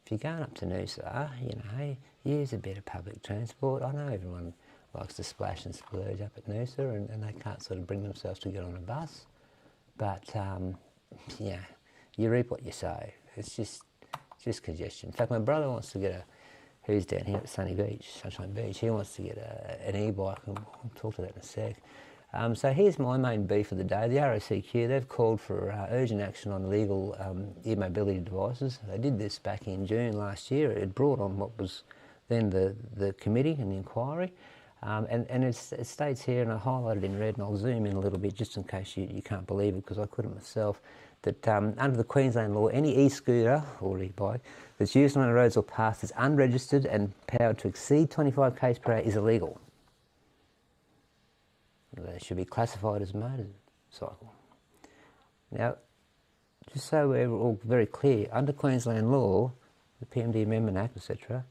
if you're going up to Noosa, use a bit of public transport. I know everyone likes to splash and splurge up at Noosa, and they can't sort of bring themselves to get on a bus. But yeah, you reap what you sow. It's just congestion. In fact, my brother wants to get who's down here at Sunshine Beach, he wants to get an e-bike, and we'll talk to that in a sec. So here's my main beef of the day. The RACQ, they've called for urgent action on illegal e-mobility devices. They did this back in June last year. It brought on what was then the committee and the inquiry. And it states here, and I highlighted in red, and I'll zoom in a little bit just in case you can't believe it, because I couldn't myself, that under the Queensland law, any e-scooter or e-bike that's used on roads or paths that's unregistered and powered to exceed 25 k's per hour is illegal. They should be classified as a motorcycle. Now, just so we're all very clear, under Queensland law, the PMD Amendment Act, etc.,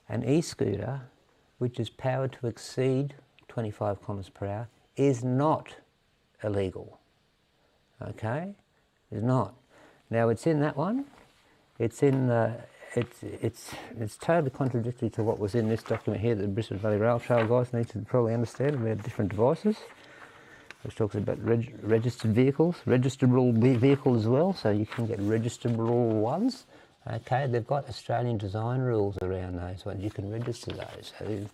an e-scooter which is powered to exceed 25 kilometres per hour is not illegal. Okay? It's not. Now, it's in that one. It's in the it's totally contradictory to what was in this document here that the Brisbane Valley Rail Trail guys need to probably understand about different devices, which talks about registered vehicles, registerable vehicle as well, so you can get registerable ones. Okay, they've got Australian design rules around those ones. You can register those. So if you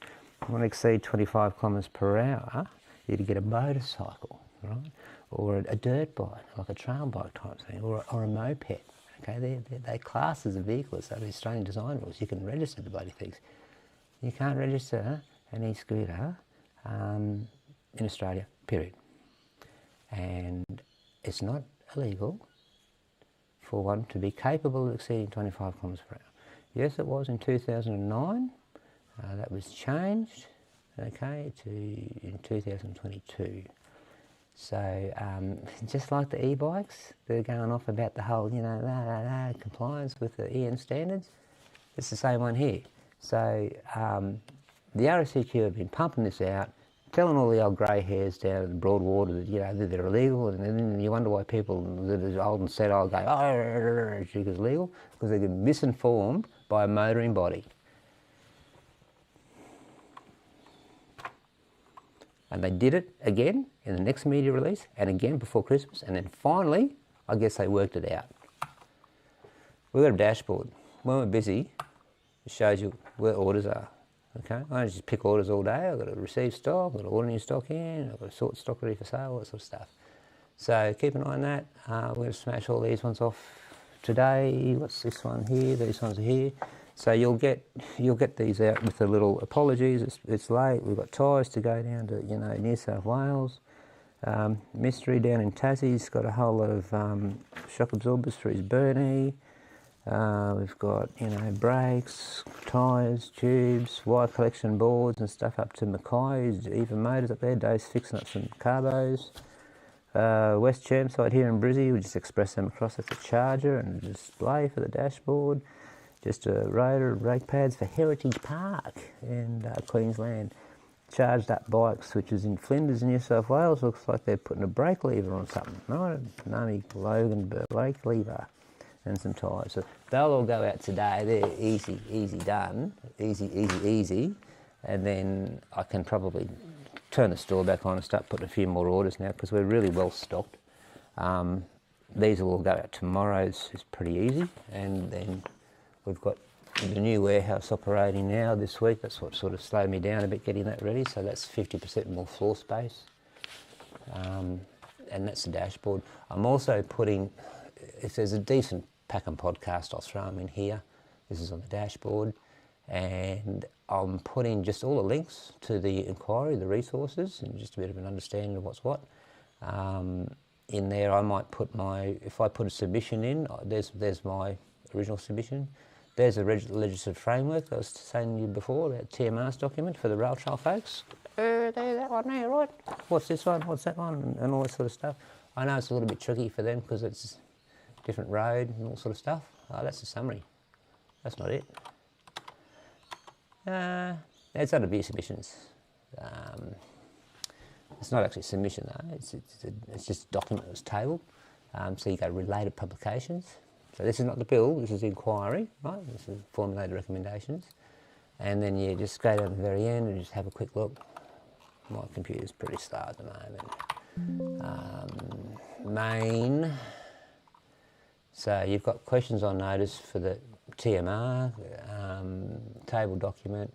want to exceed 25 kilometres per hour, you can get a motorcycle, right? Or a dirt bike, like a trail bike type thing, or a moped. Okay, they're classed as a vehicle, so the Australian design rules. You can register the bloody things. You can't register an e-scooter in Australia, period. And it's not illegal for one to be capable of exceeding 25 kilometres per hour. Yes, it was in 2009. That was changed, okay, in 2022. So just like the e-bikes, they're going off about the whole, compliance with the EN standards. It's the same one here. So the RACQ have been pumping this out, telling all the old grey hairs down at the Broadwater that, that they're illegal, and then you wonder why people that are old and set old go, oh, it's illegal, because they get misinformed by a motoring body. And they did it again in the next media release, and again before Christmas, and then finally, I guess they worked it out. We've got a dashboard. When we're busy, it shows you where orders are. Okay, I don't just pick orders all day. I've got to receive stock, I've got to order new stock in, I've got to sort stock ready for sale, all that sort of stuff. So keep an eye on that. We're going to smash all these ones off today. What's this one here? These ones are here. So you'll get these out with the little apologies. It's late. We've got tyres to go down to New South Wales. Mystery down in Tassie's got a whole lot of shock absorbers for his Bernie. We've got, brakes, tyres, tubes, wire collection boards and stuff up to Mackay, Even Motors up there. Dave's fixing up some carbos. West Chermside here in Brizzy, we just express them across. That's a charger and a display for the dashboard. Just a rotor and brake pads for Heritage Park in Queensland. Charged up bikes, which is in Flinders, New South Wales. Looks like they're putting a brake lever on something. Right? Nami Logan brake lever. And some tyres. So they'll all go out today. They're easy done. Easy. And then I can probably turn the store back on and start putting a few more orders now because we're really well stocked. These will all go out tomorrow. It's pretty easy. And then we've got the new warehouse operating now this week. That's what sort of slowed me down a bit getting that ready. So that's 50% more floor space. And that's the dashboard. I'm also putting, if there's a decent pack and podcast, I'll throw them in here. This is on the dashboard. And I'm putting just all the links to the inquiry, the resources, and just a bit of an understanding of what's what. In there, I might put if I put a submission in, there's my original submission. There's a legislative framework I was saying to you before, that TMR's document for the rail trail folks. There's that one there, right? What's this one? What's that one? And all that sort of stuff. I know it's a little bit tricky for them because it's different road and all sort of stuff. Oh, that's the summary. That's not it. It's under view submissions. It's not actually a submission though. It's just a document that's tabled. So you go related publications. So this is not the bill. This is the inquiry, right? This is formulated recommendations, and then you just go down to the very end and just have a quick look. My computer's pretty slow at the moment. Main. So you've got questions on notice for the TMR, table document,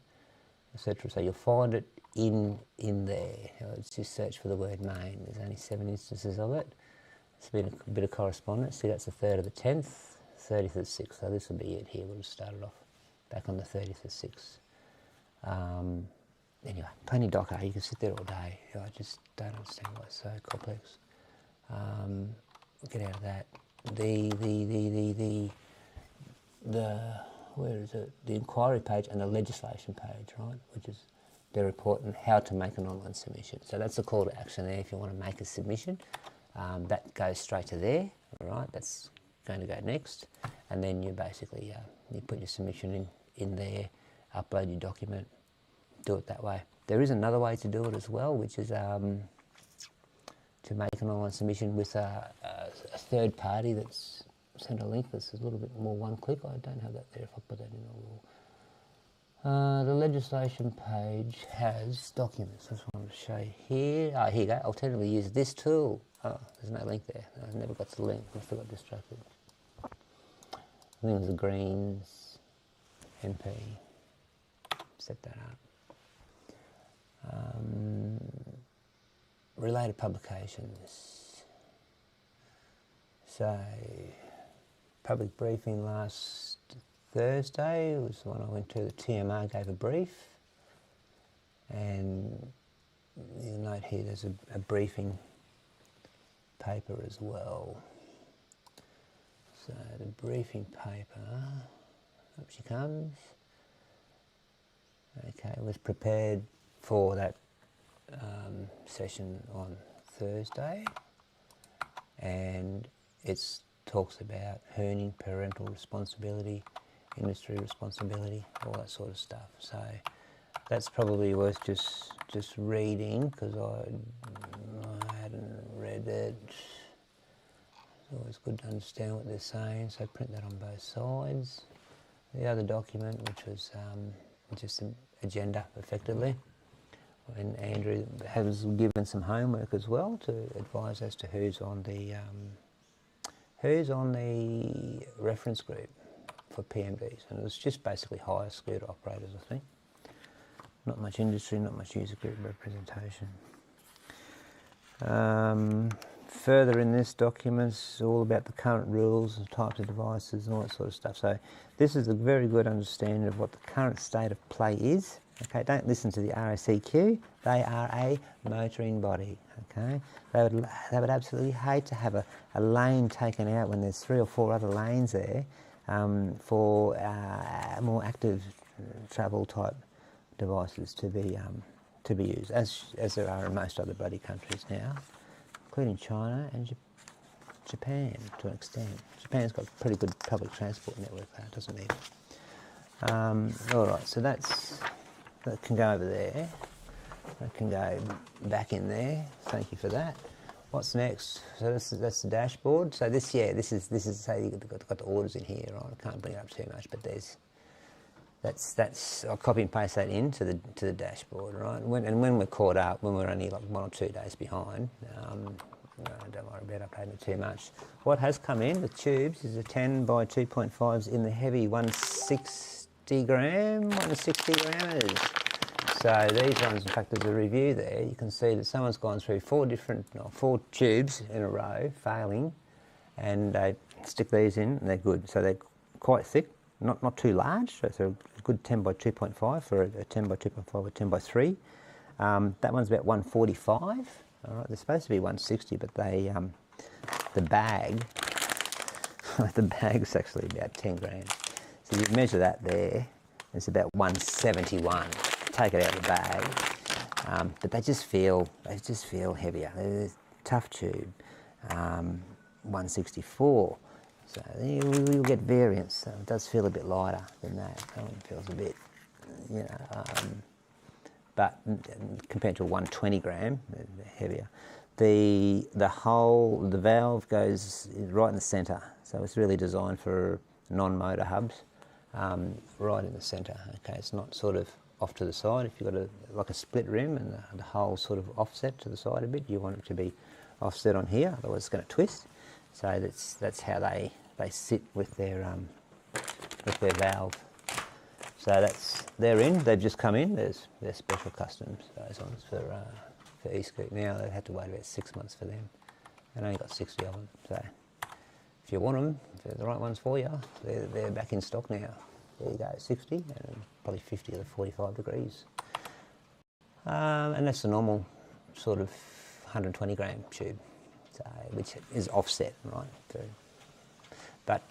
etc. So you'll find it in there. Let's just search for the word main. There's only 7 instances of it. It's been a bit of correspondence. See, that's the 3rd of the 10th, 30th of the 6th. So this will be it here. We'll just start it off back on the 30th of the 6th. Anyway, plenty docker. You can sit there all day. I just don't understand why it's so complex. Get out of that. Where is it? The inquiry page and the legislation page, right? Which is the report on how to make an online submission. So that's the call to action there if you want to make a submission. That goes straight to there, right? That's going to go next. And then you basically, you put your submission in there, upload your document, do it that way. There is another way to do it as well, which is to make an online submission with a third party that's centre link. This is a little bit more one click. I don't have that there. If I put that in, I will. The legislation page has documents. That's what I want to show you here. Ah, here you go. Alternatively, use this tool. Oh, there's no link there. I never got to the link. Must have got distracted. I think it was the Greens MP. Set that up. Related publications. So, public briefing last Thursday was the one I went to. The TMR gave a brief, and you'll note here there's a briefing paper as well. So the briefing paper, up she comes. Okay, was prepared for that session on Thursday, and it talks about earning, parental responsibility, industry responsibility, all that sort of stuff. So that's probably worth just reading, because I hadn't read it. It's always good to understand what they're saying, so print that on both sides. The other document, which was just an agenda, effectively, and Andrew has given some homework as well to advise as to who's on the reference group for PMDs, and it was just basically hire scooter operators, I think. Not much industry, not much user group representation. Further in this document is all about the current rules and types of devices and all that sort of stuff. So this is a very good understanding of what the current state of play is. Okay, don't listen to the RACQ. They are a motoring body. Okay, they would absolutely hate to have a lane taken out when there's 3 or 4 other lanes there for more active travel type devices to be used, as there are in most other bloody countries now, including China and Japan to an extent. Japan's got a pretty good public transport network there, doesn't it? All right, so that can go over there. That can go back in there. Thank you for that. What's next? So that's the dashboard. So this is say you've got the orders in here. Right? I can't bring it up too much, but that's I'll copy and paste that into the dashboard, right? And when we're caught up, when we're only like 1 or 2 days behind, don't worry about updating it too much. What has come in with tubes is a 10 by 2.5s in the heavy 160 grammers. So these ones, in fact, there's a review there. You can see that someone's gone through 4 tubes in a row, failing, and they stick these in, and they're good. So they're quite thick, not too large. So it's a good 10 by 2.5 for a 10 by 2.5 or 10 by 3. That one's about 145. All right, they're supposed to be 160, but they the bag's actually about 10 grams. So you measure that there, it's about 171. Take it out of the bag, but they just feel heavier. They're tough tube, 164. So you'll get variance. So it does feel a bit lighter than that. That one feels a bit, but compared to a 120 gram, they're heavier. The valve goes right in the centre, so it's really designed for non-motor hubs, right in the centre. Okay, it's not sort of off to the side. If you've got like a split rim and the whole sort of offset to the side a bit, you want it to be offset on here, otherwise it's going to twist. So that's how they sit with their valve. So they're in. They've just come in. They're special customs, those ones for eScoot. Now they've had to wait about 6 months for them, and only got 60 of them. So if you want them, if they're the right ones for you, they're back in stock now. There you go, 60 and probably 50 of the 45 degrees. And that's the normal sort of 120 gram tube, so, which is offset, right? But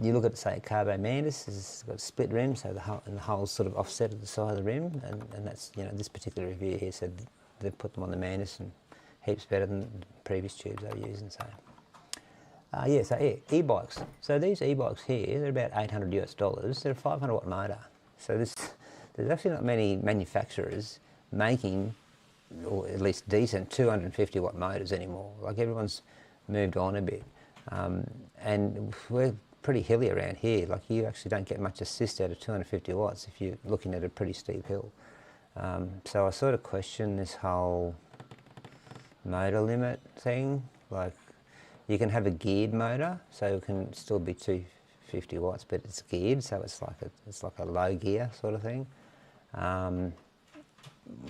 you look at, say, a Carbo Mantis, it's got a split rim, so the hole's sort of offset at the side of the rim, and that's, this particular review here said they've put them on the Mantis and heaps better than the previous tubes they were using, so. E-bikes. So these e-bikes here, they're about $800 US. They're a 500 watt motor. So there's actually not many manufacturers making, or at least decent, 250 watt motors anymore. Like, everyone's moved on a bit. And we're pretty hilly around here. Like, you actually don't get much assist out of 250 watts if you're looking at a pretty steep hill. So I sort of question this whole motor limit thing. Like, you can have a geared motor, so it can still be 250 watts, but it's geared, so it's like a low gear sort of thing,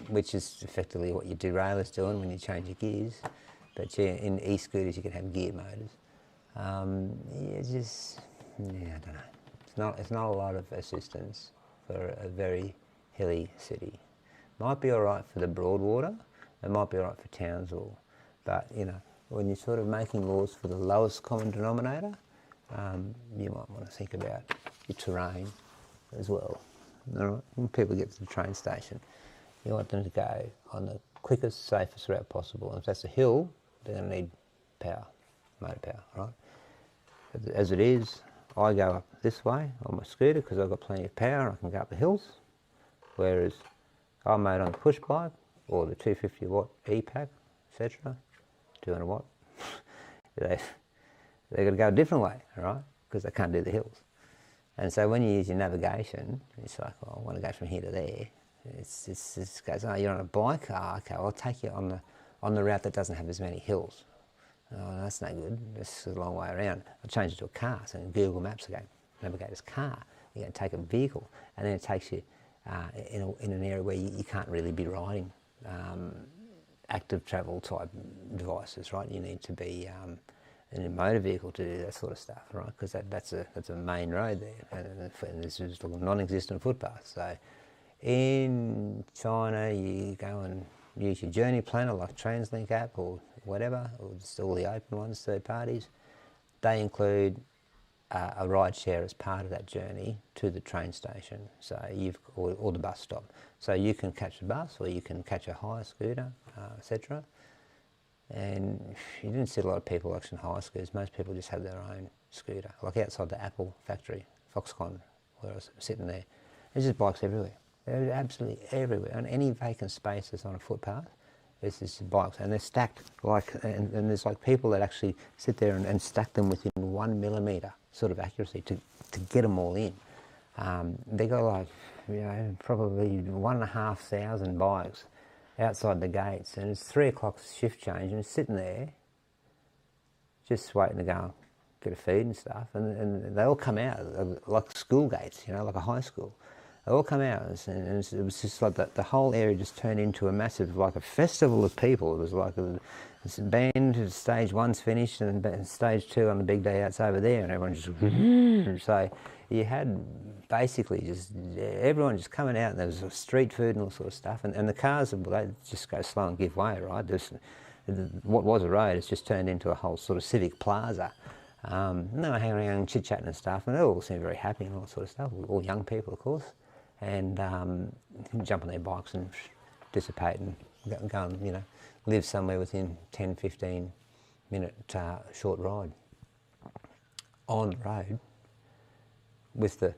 which is effectively what your derailleur's doing when you change your gears. But yeah, in e-scooters you can have geared motors. I don't know. It's not a lot of assistance for a very hilly city. Might be all right for the Broadwater. It might be all right for Townsville, but you know, when you're sort of making laws for the lowest common denominator, you might want to think about your terrain as well. All right? When people get to the train station, you want them to go on the quickest, safest route possible. And if that's a hill, they're going to need power, motor power, right? As it is, I go up this way on my scooter because I've got plenty of power. I can go up the hills, whereas I made on the push bike or the 250 watt e-pack, etc., 200 watt, they're going to go a different way, right? Because they can't do the hills. And so when you use your navigation, it's like, oh, I want to go from here to there. It goes, oh, you're on a bike? Oh, okay, well, I'll take you on the route that doesn't have as many hills. Oh, that's no good. It's a long way around. I'll change it to a car. So in Google Maps, I go, Navigator's car. You're going to take a vehicle, and then it takes you in an area where you can't really be riding active travel type devices, right? You need to be in a motor vehicle to do that sort of stuff, right? Because that's a main road there, and there's just a non-existent footpath. So in China, you go and use your journey planner like TransLink app or whatever, or just all the open ones, third parties. They include a ride share as part of that journey to the train station, so or the bus stop. So you can catch a bus or you can catch a hire scooter, etc. And you didn't see a lot of people actually hire scooters. Most people just have their own scooter. Like outside the Apple factory, Foxconn, where I was sitting there, there's just bikes everywhere. They're absolutely everywhere. On any vacant space that's on a footpath, there's just bikes, and they're stacked like, and there's like people that actually sit there and stack them within 1 millimetre sort of accuracy to get them all in. They got like, you know, probably 1,500 bikes outside the gates, and it's 3 o'clock shift change, and it's sitting there just waiting to go and get a feed and stuff, and they all come out like school gates, you know, like a high school. They all come out, and it was just like the whole area just turned into a massive, like a festival of people. It was like this band, stage one's finished, and stage two on the big day out's over there, and everyone just so you had basically just everyone just coming out, and there was street food and all sort of stuff, and the cars, they just go slow and give way, right? What was a road has just turned into a whole sort of civic plaza. And they were hanging around and chit-chatting and stuff, and they all seemed very happy and all that sort of stuff, all young people, of course. And jump on their bikes and dissipate and go and, you know, live somewhere within 10, 15 minute short ride on the road with the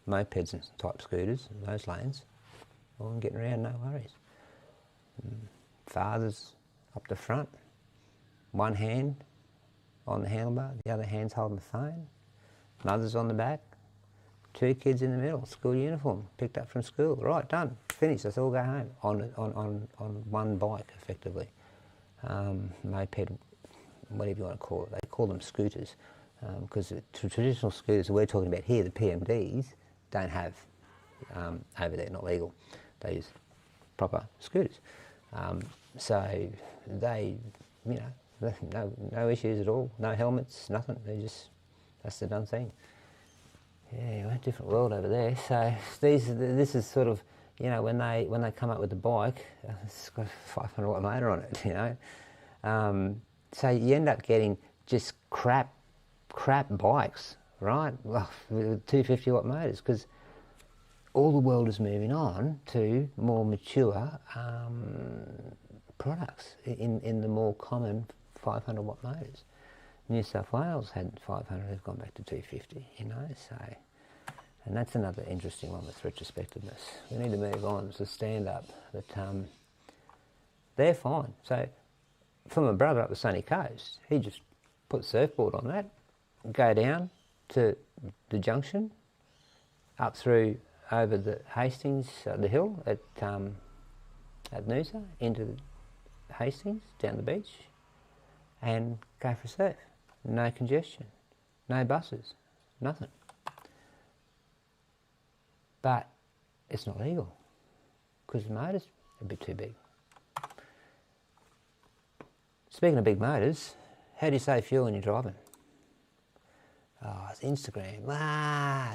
mopeds and type scooters in those lanes. All getting around, no worries. Fathers up the front, one hand on the handlebar, the other hand's holding the phone. Mother's on the back. 2 kids in the middle, school uniform, picked up from school. Right, done, finished, let's all go home on one bike, effectively. Moped, whatever you want to call it. They call them scooters, because the traditional scooters that we're talking about here, the PMDs, don't have over there, not legal. They use proper scooters. So they, you know, no issues at all, no helmets, nothing. That's the done thing. Yeah, different world over there. So this is sort of, you know, when they come up with the bike, it's got a 500 watt motor on it, you know. So you end up getting just crap bikes, right? Well, with 250 watt motors, because all the world is moving on to more mature products in the more common 500 watt motors. New South Wales had 500, they've gone back to 250, you know, so, and that's another interesting one with retrospectiveness. We need to move on to stand up, but they're fine. So, from my brother up the sunny coast, he just put surfboard on that, go down to the junction, up through over the Hastings, the hill at Noosa, into Hastings, down the beach, and go for a surf. No congestion, no buses, nothing. But it's not legal because the motor's a bit too big. Speaking of big motors, how do you save fuel when you're driving? Oh, it's Instagram.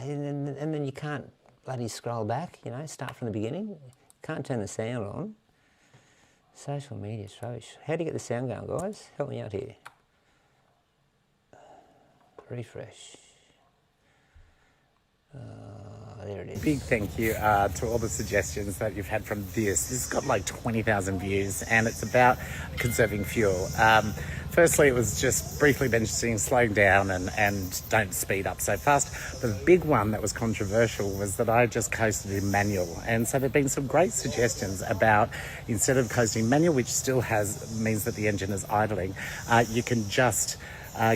And then you can't bloody scroll back, you know, start from the beginning. Can't turn the sound on. Social media is rubbish. How do you get the sound going, guys? Help me out here. Refresh. There it is. Big thank you to all the suggestions that you've had from this. This has got like 20,000 views and it's about conserving fuel. Firstly, it was just briefly mentioning slowing down and don't speed up so fast. The big one that was controversial was that I just coasted in manual. And so there have been some great suggestions about instead of coasting manual, which still means that the engine is idling, you can just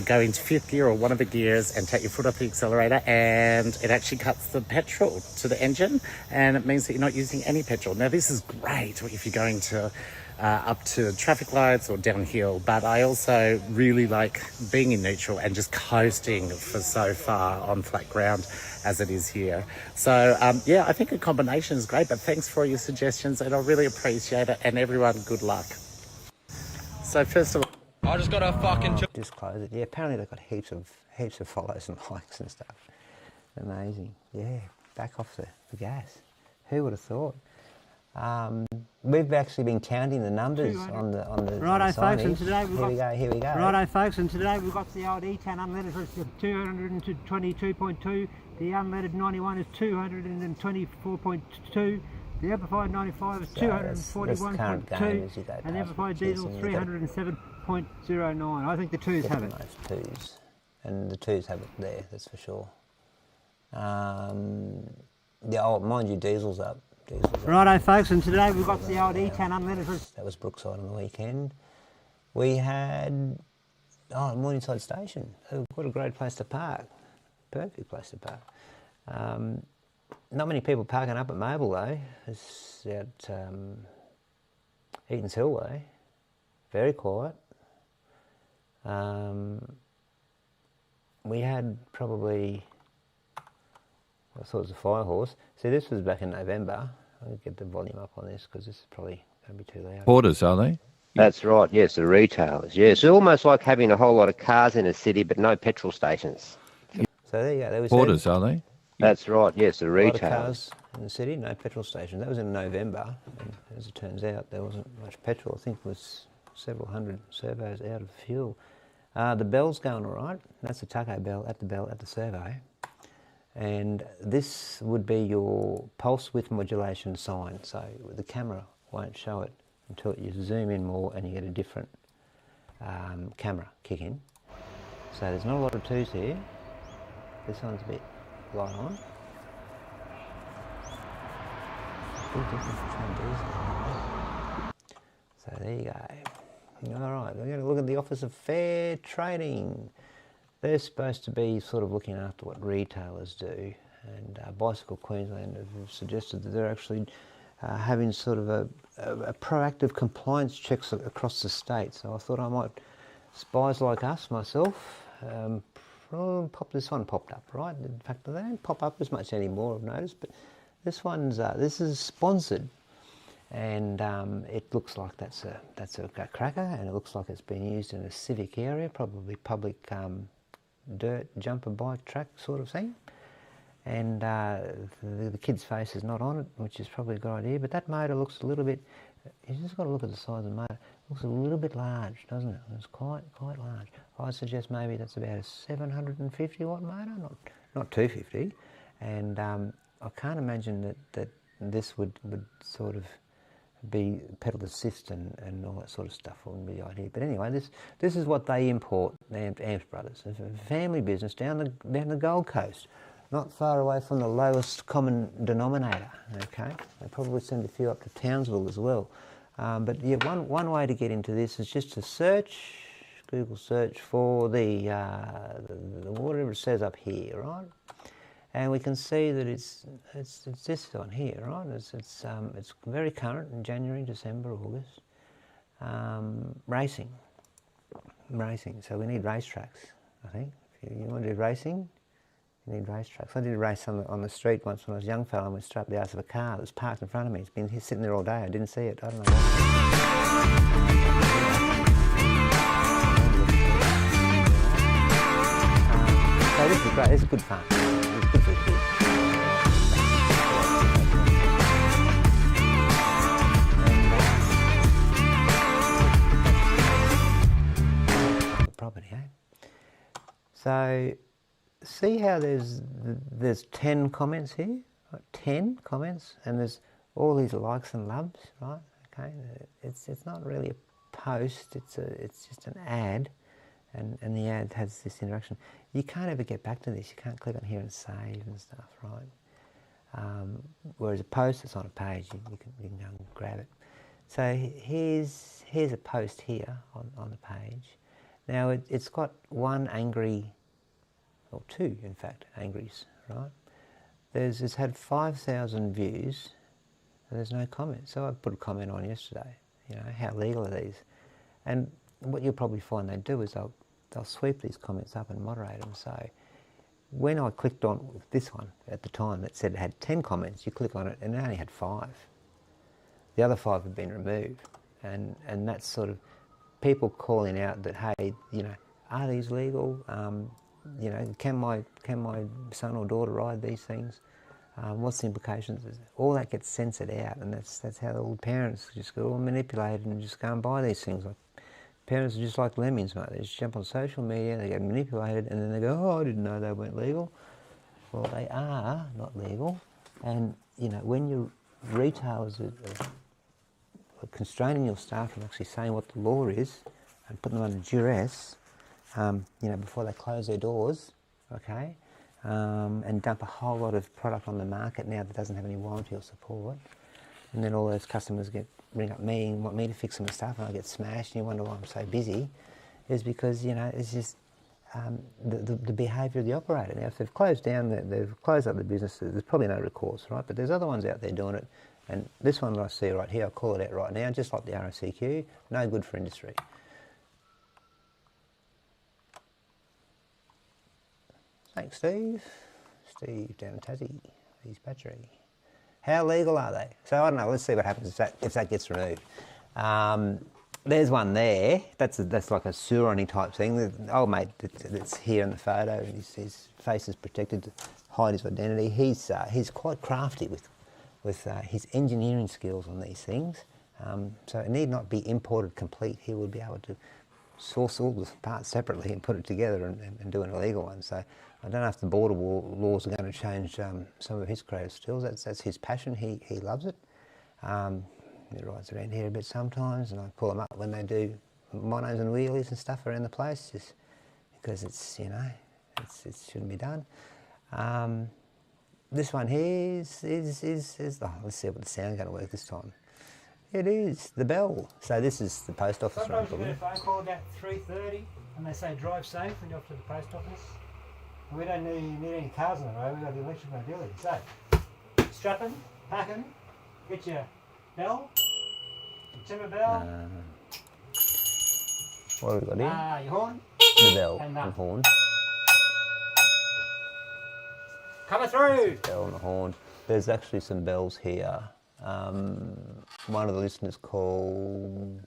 go into fifth gear or one of the gears and take your foot off the accelerator, and it actually cuts the petrol to the engine, and it means that you're not using any petrol. Now, this is great if you're going to up to traffic lights or downhill, but I also really like being in neutral and just coasting for so far on flat ground as it is here. So, yeah, I think a combination is great, but thanks for all your suggestions, and I really appreciate it, and everyone, good luck. So, first of all, I just got a fucking... Just close it. Yeah, apparently they've got heaps of follows and likes and stuff. Amazing. Yeah, back off the gas. Who would have thought? We've actually been counting the numbers on the Righto, folks, and today we've here we go. Righto, folks, and today we've got the old E10 unleaded for 222.2. The unleaded 91 is 224.2. The amplified 95 is 241.2, and the amplified diesel 307.09. I think the twos have it. Twos, and the twos have it there. That's for sure. Yeah, oh, mind you, diesel's up. Righto, folks, and today we've got the old E10 unleaded for... That was Brookside on the weekend. We had Morningside Station. Oh, what a great place to park. Perfect place to park. Not many people parking up at Mobile though. It's at Eaton's Hill though. Very quiet. We had probably, I thought it was a fire horse. See, this was back in November. I'll get the volume up on this because this is probably going to be too loud. Porters, are they? That's right, yes, the retailers. Yes, it's almost like having a whole lot of cars in a city but no petrol stations. So there you go. There was Porters, are they? That's right, yes, the retailers. A lot of cars in the city, no petrol stations. That was in November, and as it turns out, there wasn't much petrol. I think it was several hundred servos out of fuel. The bell's going all right. That's the taco bell at the servo. And this would be your pulse width modulation sign. So the camera won't show it until you zoom in more and you get a different camera kick in. So there's not a lot of twos here. This one's a bit light on. Big difference between diesel and that. So there you go. All right, we're going to look at the Office of Fair Trading. They're supposed to be sort of looking after what retailers do, and Bicycle Queensland have suggested that they're actually having sort of a proactive compliance checks across the state. So I thought I might, spies like us, myself, this one popped up, right? In fact, they don't pop up as much anymore, I've noticed, but this one's this is sponsored, and it looks like that's a cracker, and it looks like it's been used in a civic area, probably public dirt jumper bike track sort of thing, and the kid's face is not on it, which is probably a good idea. But that motor looks a little bit. You just got to look at the size of the motor. It looks a little bit large, doesn't it? It's quite large. I suggest maybe that's about a 750 watt motor, not 250. And I can't imagine that this would sort of be pedal assist and all that sort of stuff wouldn't be the idea. But anyway, this is what they import, Amps Brothers. It's a family business down the Gold Coast, not far away from the lowest common denominator. Okay, they probably send a few up to Townsville as well. But yeah, one way to get into this is just to search Google search for the whatever it says up here, right? And we can see that it's this one here, right? It's very current in January, December, August. Racing. So we need racetracks, I think. If you want to do racing, you need racetracks. I did a race on the street once when I was a young fella and went straight up the arse of a car that was parked in front of me. It's been here sitting there all day. I didn't see it. I don't know why. So this is great. This is good fun. It's good for the kids. Property, eh? So see how there's 10 comments here, right? 10 comments, and there's all these likes and loves, right? Okay, it's not really a post, it's just an ad, and the ad has this interaction. You can't ever get back to this. You can't click on here and save and stuff, right? Whereas a post that's on a page, you can go and grab it. So here's a post here on the page. Now it's got one angry, or two in fact, angries, right? It's had 5,000 views and there's no comment. So I put a comment on yesterday, you know, how legal are these? And what you'll probably find they do is they'll sweep these comments up and moderate them. So when I clicked on this one at the time that said it had 10 comments, you click on it and it only had 5. The other 5 had been removed, and that's sort of people calling out that, hey, you know, are these legal? You know, can my son or daughter ride these things? What's the implications? All that gets censored out, and that's how the old parents just go all manipulated and just go and buy these things. Like, parents are just like lemmings, mate. They just jump on social media, they get manipulated, and then they go, oh, I didn't know they weren't legal. Well, they are not legal, and you know, when your retailers are constraining your staff from actually saying what the law is and putting them under duress, you know, before they close their doors, okay, and dump a whole lot of product on the market now that doesn't have any warranty or support, and then all those customers ring up me and want me to fix some stuff, and I get smashed, and you wonder why I'm so busy, is because, you know, it's just the behaviour of the operator. Now, if they've closed down, they've closed up the businesses, there's probably no recourse, right? But there's other ones out there doing it. And this one that I see right here, I'll call it out right now, just like the RACQ, no good for industry. Thanks, Steve. Steve down in Tassie, East Battery. How legal are they? So I don't know, let's see what happens if that gets removed. There's one there, that's like a Surony type thing. The old mate that's here in the photo, his face is protected to hide his identity. He's quite crafty with his engineering skills on these things, so it need not be imported complete. He would be able to source all the parts separately and put it together and do an illegal one. So I don't know if the border laws are going to change some of his creative skills. That's his passion. He loves it. He rides around here a bit sometimes, and I pull him up when they do monos and wheelies and stuff around the place, just because it's, you know, it shouldn't be done. This one here is oh, let's see what the sound's going to work this time. It is the bell. So this is the post office. Sometimes you get a phone call about 3:30 and they say drive safe when you're off to the post office. And we don't need any cars on the road, we've got the electric mobility. So, strapping, packing, get your bell, your timber bell. What have we got here? Your horn. The bell and horn. Coming through! Bell and the horn. There's actually some bells here. One of the listeners called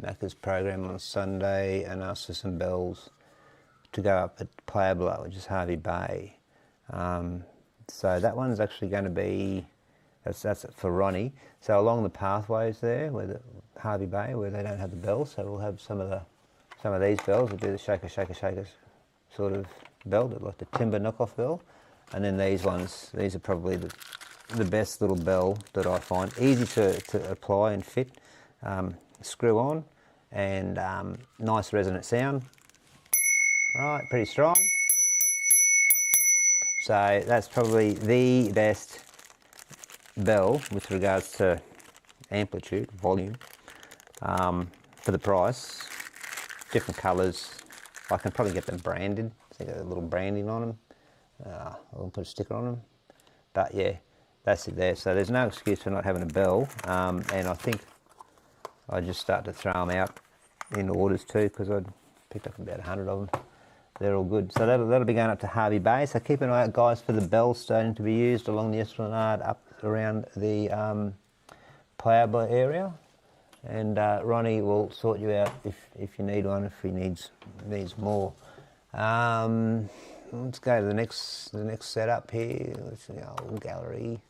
Macca's program on Sunday and asked for some bells to go up at Pueblo, which is Harvey Bay. So that one's actually going to be, that's for Ronnie. So along the pathways there, where the Harvey Bay, where they don't have the bells, so we'll have some of these bells that do the shaker, shaker, shakers sort of bell, like the timber knockoff bell. And then these ones, these are probably the best little bell that I find. Easy to apply and fit, screw on, and nice resonant sound. Right, pretty strong. So that's probably the best bell with regards to amplitude, volume, for the price. different colours. I can probably get them branded. So they got a little branding on them. I'll put a sticker on them. But yeah, that's it there. So there's no excuse for not having a bell. And I think I just start to throw them out in orders too, because I'd picked up about 100 of them. They're all good. So that'll be going up to Harvey Bay. So keep an eye out, guys, for the bells starting to be used along the Esplanade up around the Playable area. And Ronnie will sort you out if you need one, if he needs more. Let's go to the next setup here. Let's see the old gallery.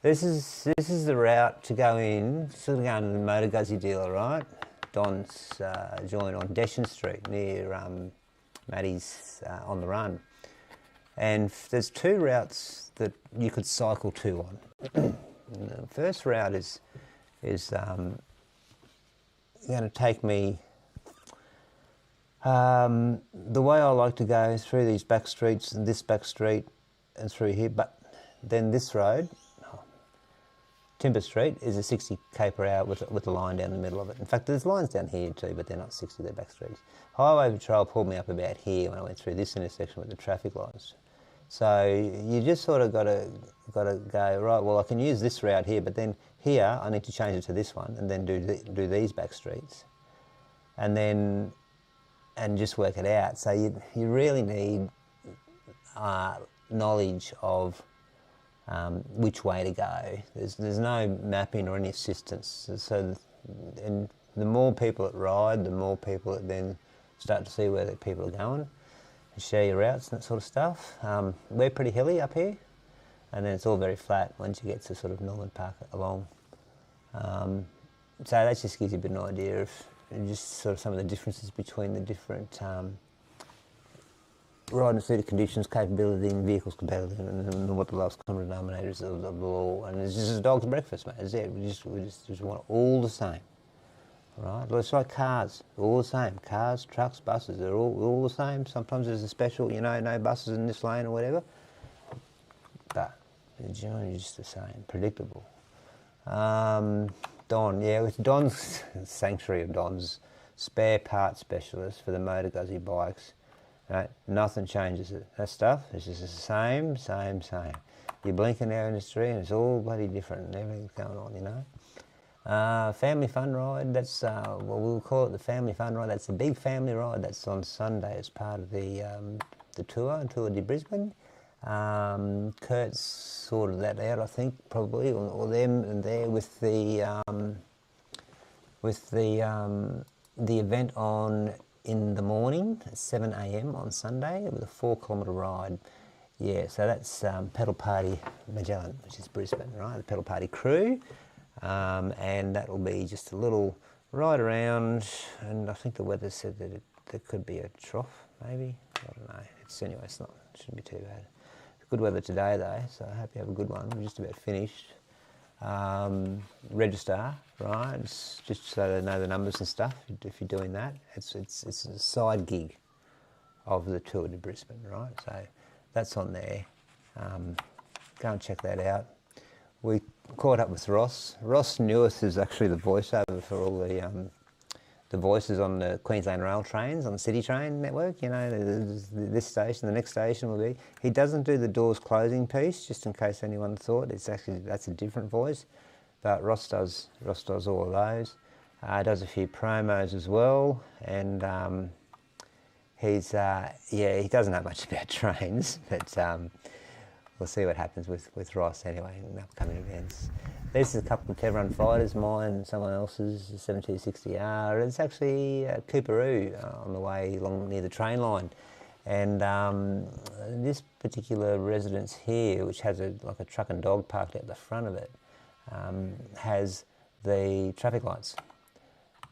This is the route to go in. Sort of going to the MOTO GUZZI dealer, right? Don's joint on Deshan Street near Maddie's on the Run. And there's two routes that you could cycle to on. The first route is going to take me the way I like to go is through these back streets and this back street and through here, but then this road, Timber Street, is a 60 km/h with a line down the middle of it. In fact, there's lines down here too, but they're not 60, they're back streets. Highway Patrol pulled me up about here when I went through this intersection with the traffic lights. So you just sort of got to go, right, well, I can use this route here, but then here I need to change it to this one and then do these back streets and just work it out. So you really need knowledge of which way to go. There's no mapping or any assistance. So and the more people that ride, the more people that then start to see where the people are going. Share your routes and that sort of stuff. We're pretty hilly up here, and then it's all very flat once you get to sort of Norman Park along. So that just gives you a bit of an idea of just sort of some of the differences between the different riding suited conditions, capability, and vehicles compatibility, and what the lowest common denominator is of the law. And it's just a dog's breakfast, mate. It's it. We just want it all the same. Right, well, it's like cars, all the same. Cars, trucks, buses, they're all the same. Sometimes there's a special, no buses in this lane or whatever. But they're generally just the same, predictable. Don, yeah, with Don's sanctuary of Don's spare parts specialist for the MOTO GUZZI bikes, right, nothing changes it. That stuff is just the same. You blink in our industry and it's all bloody different and everything's going on, Family fun ride, that's, we'll call it the family fun ride. That's a big family ride. That's on Sunday as part of the tour de Brisbane. Kurt's sorted that out, I think, probably, or them and there with the event on in the morning at 7 a.m. on Sunday with a 4-kilometre ride. Yeah, so that's Pedal Party Magellan, which is Brisbane, right? The Pedal Party crew. And that will be just a little ride around, and I think the weather said that there could be a trough, maybe. I don't know. Anyway, it shouldn't be too bad. Good weather today though, so I hope you have a good one. We're just about finished. Register, right? It's just so they know the numbers and stuff. If you're doing that, it's a side gig of the Tour de Brisbane, right? So that's on there. Go and check that out. We caught up with Ross. Ross Newis is actually the voiceover for all the voices on the Queensland rail trains, on the City Train network. This station, the next station will be. He doesn't do the doors closing piece, just in case anyone thought. That's a different voice, but Ross does all of those. Does a few promos as well, and he doesn't know much about trains, but. We'll see what happens with Ross anyway in upcoming events. This is a couple of Chevron fighters, mine and someone else's, 7260R. It's actually a Cooperoo on the way along near the train line. And this particular residence here, which has like a truck and dog parked at the front of it, has the traffic lights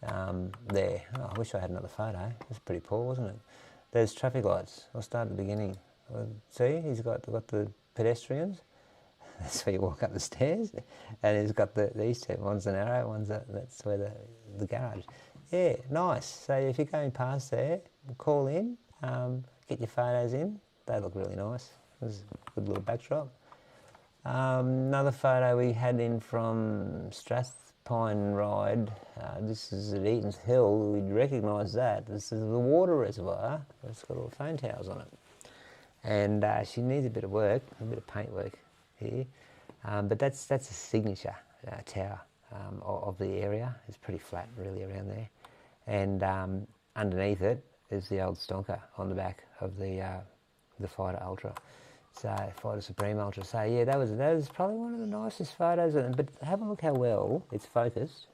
there. Oh, I wish I had another photo. It's pretty poor, wasn't it? There's traffic lights. I'll start at the beginning. See, he's got the pedestrians. That's where you walk up the stairs, and he's got these two. One's an arrow, that's where the garage. Yeah, nice. So if you're going past there, call in, get your photos in. They look really nice. There's a good little backdrop. Another photo we had in from Pine Ride. This is at Eaton's Hill. We'd recognise that. This is the water reservoir. It's got all the phone towers on it. And she needs a bit of work, a bit of paint work here. But that's a signature tower of the area. It's pretty flat really around there. And underneath it is the old stonker on the back of the Fighter Ultra. So Fighter Supreme Ultra. So yeah, that was probably one of the nicest photos. But have a look how well it's focused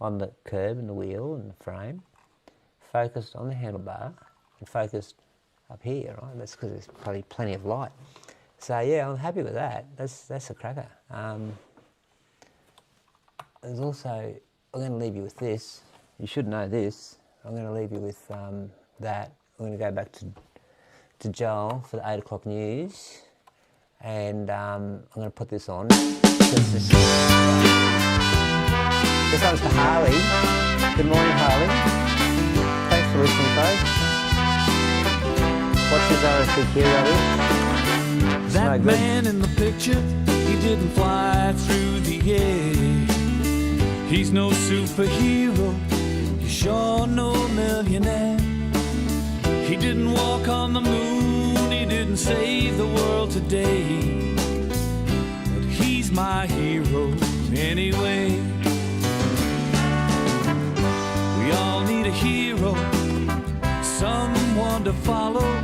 on the curb and the wheel and the frame, focused on the handlebar, and focused up here, right? That's because there's probably plenty of light. So yeah, I'm happy with that. That's a cracker. There's also, I'm going to leave you with this. You should know this. I'm going to leave you with that. I'm going to go back to Joel for the 8 o'clock news, and I'm going to put this on. This one's for Harley. Good morning, Harley. Thanks for listening, folks. Watch this RACQ, Robbie. That man in the picture, he didn't fly through the air. He's no superhero, he's sure no millionaire. He didn't walk on the moon, he didn't save the world today. But he's my hero anyway. We all need a hero, someone to follow,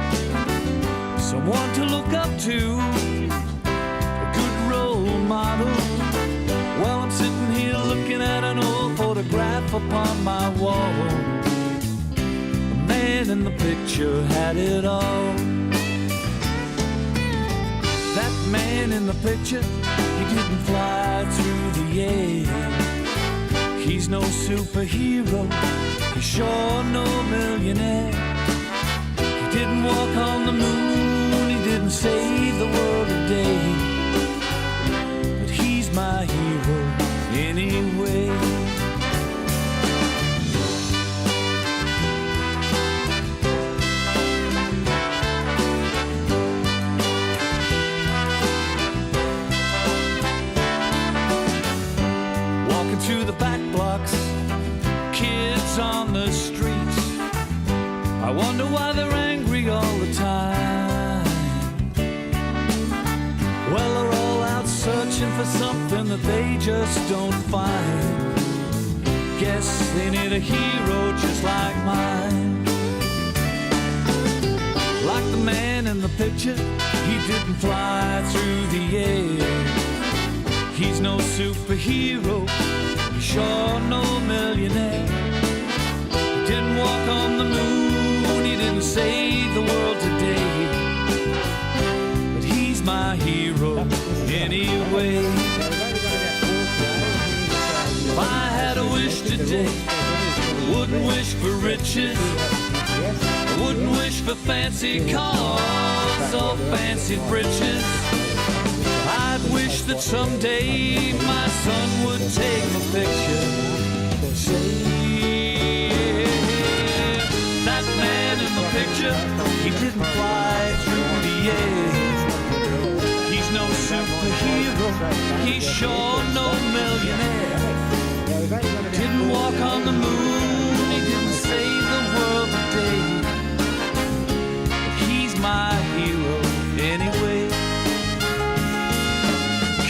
someone to look up to, a good role model. Well, I'm sitting here looking at an old photograph upon my wall. The man in the picture had it all. That man in the picture, he didn't fly through the air. He's no superhero, he's sure no millionaire. He didn't walk on the moon, he didn't save the world today. But he's my hero anyway. Walking through the back blocks, kids on the streets, I wonder why they're angry all the time. Well, they're all out searching for something that they just don't find. Guess they need a hero just like mine. Like the man in the picture, he didn't fly through the air. He's no superhero, he's sure no millionaire. He didn't walk on the moon, he didn't save the world today. But he's my hero anyway. If I had a wish today, I wouldn't wish for riches, I wouldn't wish for fancy cars or fancy bridges. I'd wish that someday my son would take my picture. Say, that man in the picture, he didn't fly through the air. He's no superhero, he's sure no millionaire. Didn't walk on the moon, he didn't save the world today. But he's my hero anyway.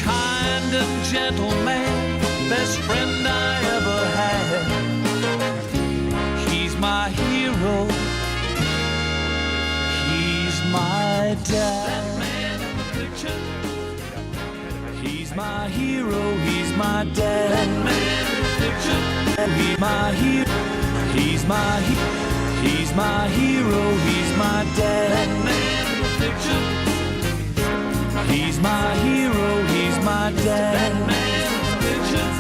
Kind and gentle man, best friend I ever had. He's my hero, he's my dad. That man in the picture, he's my hero, he's my dad. That man in the picture, he's my hero, he's my he's my hero, he's my dad. That man in the picture, he's my hero, he's my dad. That man in the picture,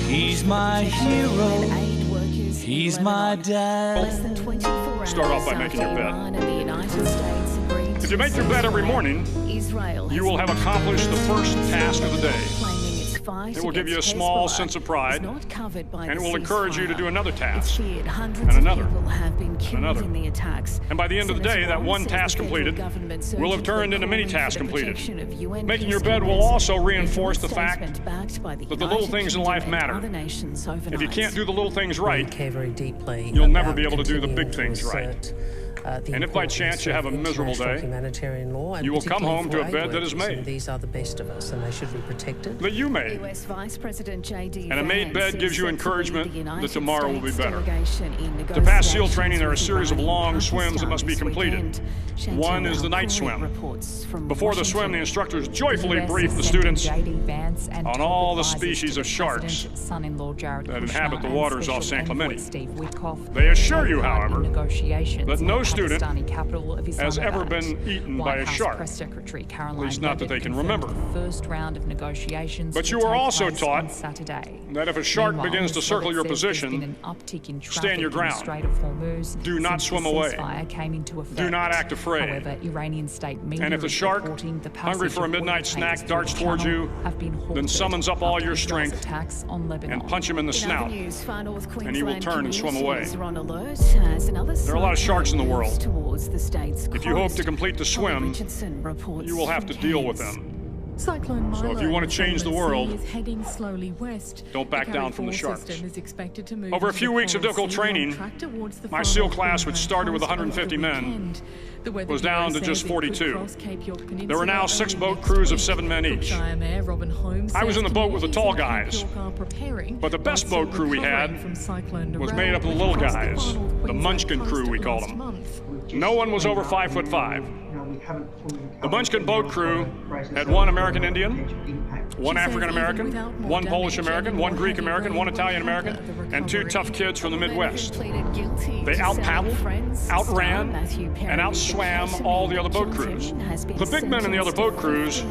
he's my hero, he's my dad. Start off by making your bed. If you make your bed every morning, you will have accomplished the first task of the day. fight It will give you a against small Hezbollah sense of pride, is not covered by and it the will encourage you to ceasefire. do another It's task, feared hundreds and another, of people have been killed another. in the attacks. And by the end of the day, that one task completed will have turned into many tasks completed. Making your bed will also reinforce the fact that the little things in life matter. If you can't do the little things right, you'll never be able to do the big things right. And if by chance you have a miserable day, you will come home to a bed that is made. These are the best of us, and they should be protected. That you made. US Vice President J.D. And a made bed gives you encouragement that tomorrow will be better. To To pass SEAL training, there are a series of long swims that must be completed. One is the night swim. Before the swim, the instructors joyfully brief the students on all the species of sharks that inhabit the waters off San Clemente. They assure you, however, that no student has ever been eaten by a shark, at least not that they can remember. But you are also taught that if a shark begins to circle your position, stand your ground. Do not swim away. Do not act afraid. And if the shark, hungry for a midnight snack, darts towards you, then summons up all your strength and punch him in the snout, and he will turn and swim away. There are a lot of sharks in the world. If you hope to complete the swim, you will have to deal with them. So if you want to change the world, don't back down from the sharks. Over a few weeks of difficult training, my SEAL class, which started with 150 men, was down to just 42. There were now 6 boat crews of 7 men each. I was in the boat with the tall guys, but the best boat crew we had was made up of the little guys, the Munchkin crew we called them. No one was over 5'5". The Munchkin boat crew had 1 American Indian, 1 African American, 1 Polish American, 1 Greek American, 1 Italian American, and 2 tough kids from the Midwest. They out-paddled, outran, and outswam all the other boat crews. The big men in the other boat crews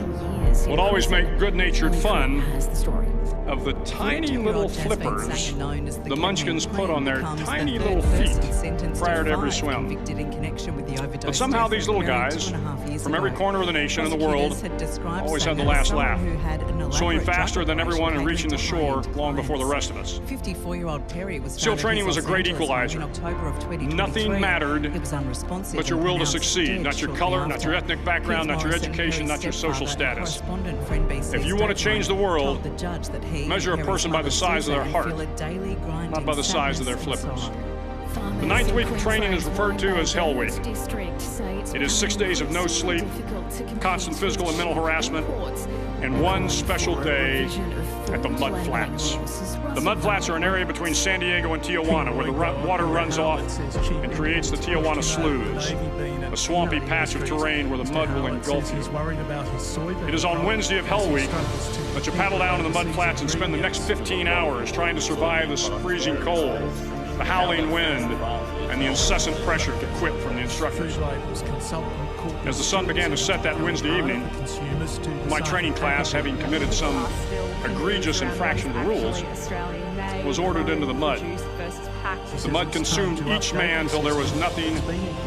would always make good-natured fun of the tiny little flippers the Munchkins put on their tiny little feet prior to every swim. But somehow these little guys from every corner of the nation and the world always had the last laugh, swimming faster than everyone and reaching the shore long before the rest of us. SEAL training was a great equalizer. Nothing mattered but your will to succeed, not your color, not your ethnic background, not your education, not your social status. If you want to change the world, measure a person by the size of their heart, not by the size of their flippers. The 9th week of training is referred to as Hell Week. It is 6 days of no sleep, constant physical and mental harassment, and 1 special day at the Mud Flats. The Mud Flats are an area between San Diego and Tijuana where the water runs off and creates the Tijuana SNOOZE, a swampy patch of terrain where the mud will engulf you. It is on Wednesday of Hell Week that you paddle down to the Mud Flats and spend the next 15 hours trying to survive this freezing cold, the howling wind, and the incessant pressure to quit from the instructors. As the sun began to set that Wednesday evening, my training class, having committed some egregious infraction to rules, was ordered into the mud. The mud consumed each man till there was nothing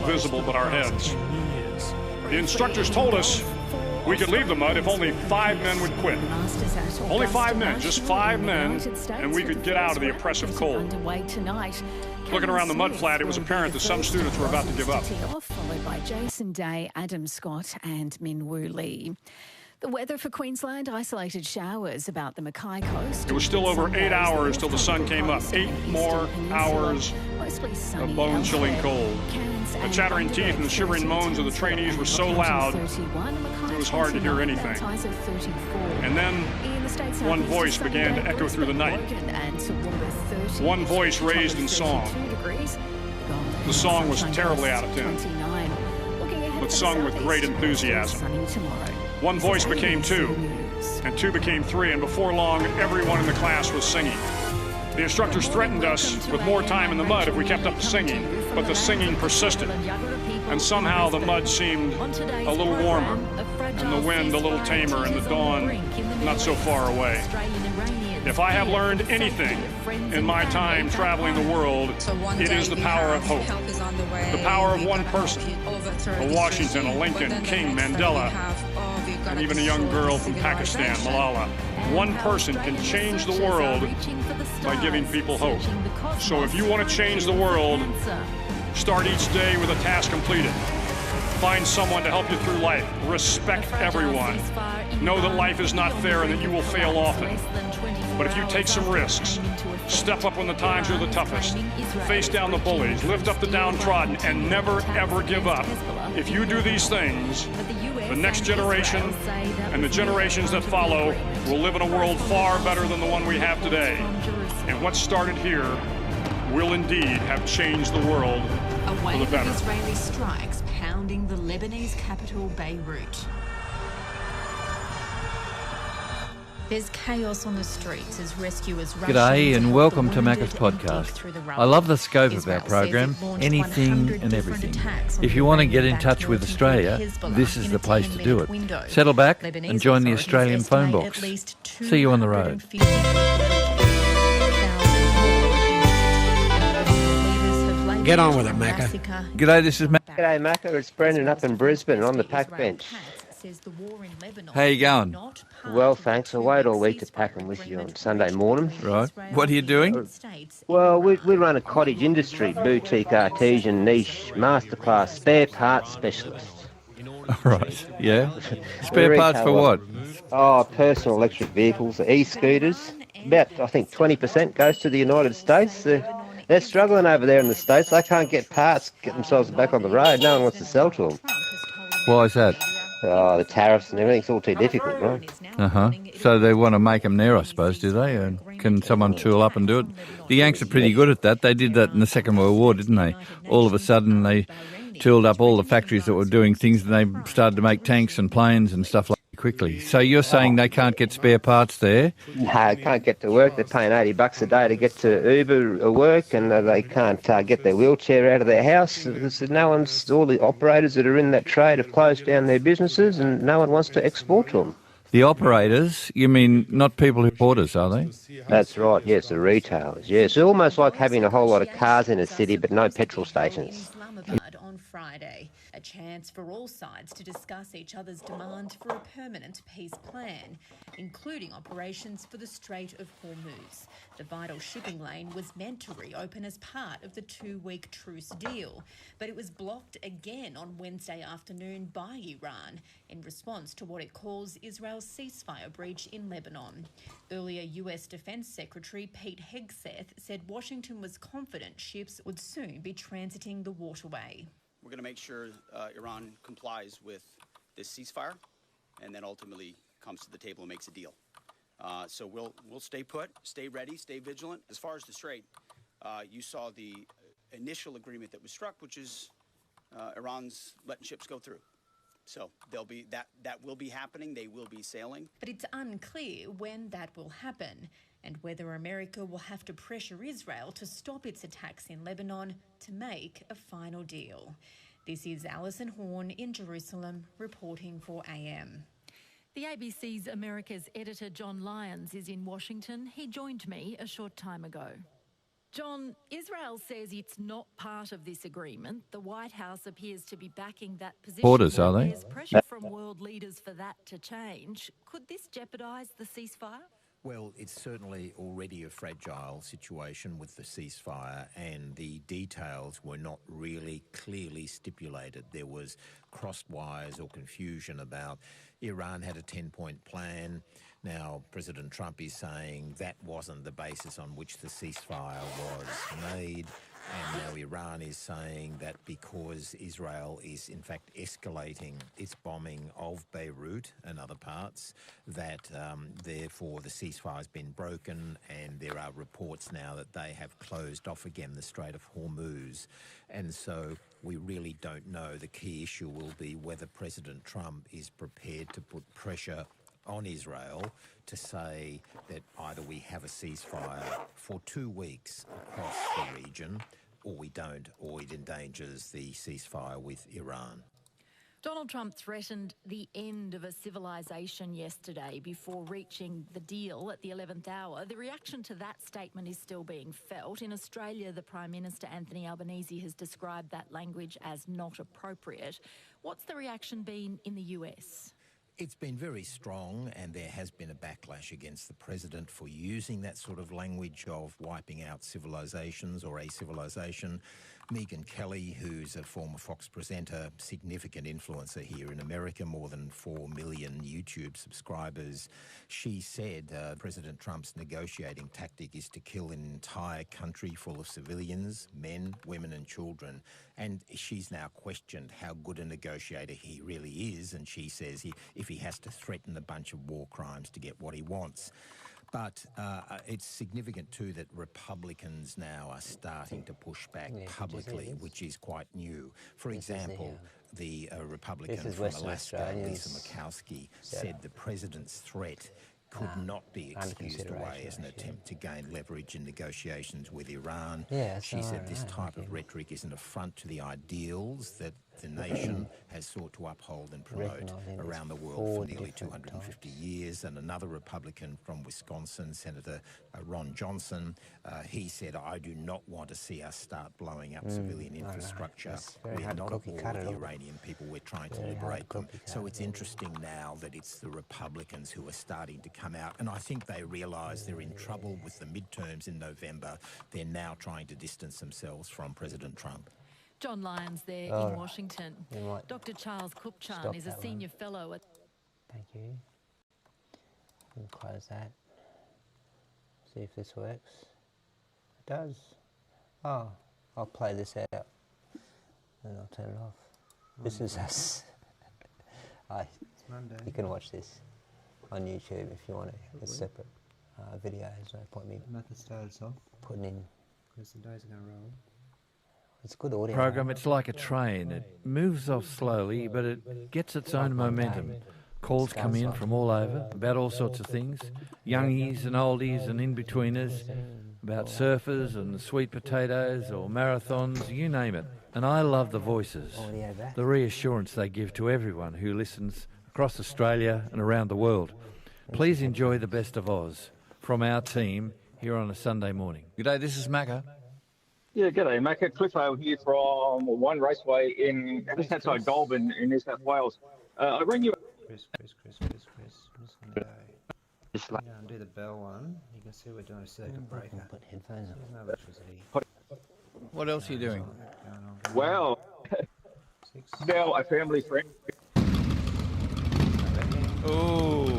visible but our heads. The instructors told us we could leave the mud if only 5 men would quit. Only 5 men, just 5 men, and we could get out of the oppressive cold. Looking around the mud flat, it was apparent that some students were about to give up. Followed by Jason Day, Adam Scott and Minwoo Lee. The weather for Queensland, isolated showers about the Mackay coast. It was still over 8 hours till the sun came up. 8 more hours of bone-chilling cold. The chattering teeth and the shivering moans of the trainees were so loud, it was hard to hear anything. And then one voice began to echo through the night. One voice raised in song. The song was terribly out of tune, but sung with great enthusiasm. One voice became 2, and 2 became 3, and before long, everyone in the class was singing. The instructors threatened us with more time in the mud if we kept up the singing, but the singing persisted. And somehow the mud seemed a little warmer, and the wind a little tamer, and the dawn not so far away. If I have learned anything in my time traveling the world, it is the power of hope. The power of one person, a Washington, a Lincoln, King, Mandela, and even a young girl from Pakistan, Malala. One person can change the world by giving people hope. So if you want to change the world, start each day with a task completed. Find someone to help you through life. Respect everyone. Know that life is not fair and that you will fail often. But if you take some risks, step up when the times are the toughest, face down the bullies, lift up the downtrodden, and never, ever give up. If you do these things, the next generation and the generations that follow will live in a world far better than the one we have today. And what started here will indeed have changed the world A for wave the of better. Israeli strikes pounding the Lebanese capital, Beirut. There's chaos on the streets as rescuers rush in G'day to and help welcome the to wounded Macca's and dig podcast. through the I rubble. love the scope of Israel our says program, it launched anything 100 and different everything. attacks on If the you want to get in Iranian-backed touch with militant Australia, group Hezbollah this is in the a place to do 10-minute it. window. Settle back Lebanese and join the authorities Australian phone estimate box. at least See you on the road. 250 people. Get on with it, Macca. G'day, this is Mac. G'day, Macca. It's Brendan up in Brisbane on the pack bench. How you going? Well, thanks. I waited all week to pack them with you on Sunday morning. Right. What are you doing? Well, we run a cottage industry, boutique, artesian, niche, masterclass, spare parts specialist. Right, yeah. We Spare parts for retail what? Oh, personal electric vehicles, e-scooters. About, I think, 20% goes to the United States. They're struggling over there in the States. They can't get parts, get themselves back on the road. No one wants to sell to them. Why is that? Oh, the tariffs and everything's all too difficult, right? Uh-huh. So they want to make them there, I suppose, do they? And can someone tool up and do it? The Yanks are pretty good at that. They did that in the Second World War, didn't they? All of a sudden they tooled up all the factories that were doing things and they started to make tanks and planes and stuff like that quickly. So you're saying they can't get spare parts there? No, can't get to work. They're paying $80 a day to get to Uber or work, and they can't get their wheelchair out of their house. All the operators that are in that trade have closed down their businesses, and no one wants to export to them. The operators? You mean not people who orders, are they? That's right, yes, the retailers, yes. It's almost like having a whole lot of cars in a city but no petrol stations. On Friday, a chance for all sides to discuss each other's demand for a permanent peace plan, including operations for the Strait of Hormuz. The vital shipping lane was meant to reopen as part of the 2-week truce deal, but it was blocked again on Wednesday afternoon by Iran in response to what it calls Israel's ceasefire breach in Lebanon. Earlier, US Defense Secretary Pete Hegseth said Washington was confident ships would soon be transiting the waterway. We're going to make sure Iran complies with this ceasefire and then ultimately comes to the table and makes a deal. So we'll stay put, stay ready, stay vigilant. As far as the Strait, you saw the initial agreement that was struck, which is Iran's letting ships go through. So there'll be that will be happening. They will be sailing. But it's unclear when that will happen and whether America will have to pressure Israel to stop its attacks in Lebanon to make a final deal. This is Alison Horn in Jerusalem reporting for AM. The ABC's America's editor John Lyons is in Washington. He joined me a short time ago. John, Israel says it's not part of this agreement. The White House appears to be backing that position. Orders, are they? There's pressure from world leaders for that to change. Could this jeopardise the ceasefire? Well, it's certainly already a fragile situation with the ceasefire, and the details were not really clearly stipulated. There was crossed wires or confusion about Iran had a 10-point plan. Now, President Trump is saying that wasn't the basis on which the ceasefire was made. And now Iran is saying that because Israel is in fact escalating its bombing of Beirut and other parts, that therefore the ceasefire has been broken, and there are reports now that they have closed off again the Strait of Hormuz. And so we really don't know. The key issue will be whether President Trump is prepared to put pressure on Israel to say that either we have a ceasefire for 2 weeks across the region, or we don't, or it endangers the ceasefire with Iran. Donald Trump threatened the end of a civilization yesterday before reaching the deal at the 11th hour. The reaction to that statement is still being felt. In Australia, the Prime Minister, Anthony Albanese, has described that language as not appropriate. What's the reaction been in the US? It's been very strong, and there has been a backlash against the president for using that sort of language of wiping out civilizations or a civilization. Megyn Kelly, who's a former Fox presenter, significant influencer here in America, more than 4 million YouTube subscribers, she said President Trump's negotiating tactic is to kill an entire country full of civilians, men, women and children. And she's now questioned how good a negotiator he really is, and she says if he has to threaten a bunch of war crimes to get what he wants. But it's significant too that Republicans now are starting to push back publicly, which is quite new. For example, the Republican from Alaska, Lisa Murkowski, said the president's threat could not be excused away as an attempt to gain leverage in negotiations with Iran. She said this type of rhetoric is an affront to the ideals that the nation has sought to uphold and promote around the world for nearly 250 years. And another Republican from Wisconsin, Senator Ron Johnson, he said, I do not want to see us start blowing up civilian infrastructure. We're not at war with the Iranian people, we're trying to liberate them. So it's interesting now that it's the Republicans who are starting to come out, and I think they realise they're in trouble with the midterms in November. They're now trying to distance themselves from President Trump. John Lyons there in Washington. Dr. Charles Kupchan is a senior fellow at... Thank you. We'll close that. See if this works. It does. Oh, I'll play this out. And I'll turn it off. This is us. It's Monday. You can watch this on YouTube if you want it. It's separate video. There's no point me Method started off. putting in. Because the days are going to roll. It's good audio. Program, it's like a train. It moves off slowly, but it gets its own momentum. Calls come in from all over about all sorts of things. Youngies and oldies and in-betweeners, about surfers and sweet potatoes or marathons, you name it. And I love the voices, the reassurance they give to everyone who listens across Australia and around the world. Please enjoy the best of Oz from our team here on a Sunday morning. G'day, this is Macca. Yeah, g'day, Macca. Cliffo here from One Raceway in just outside Goulburn in New South Wales. I rang you. Chris. I'm just going to go. Do the bell one. You can see we're doing a circuit breaker. Put headphones on. There's no electricity. What else are you doing? Well, now a family friend. Oh.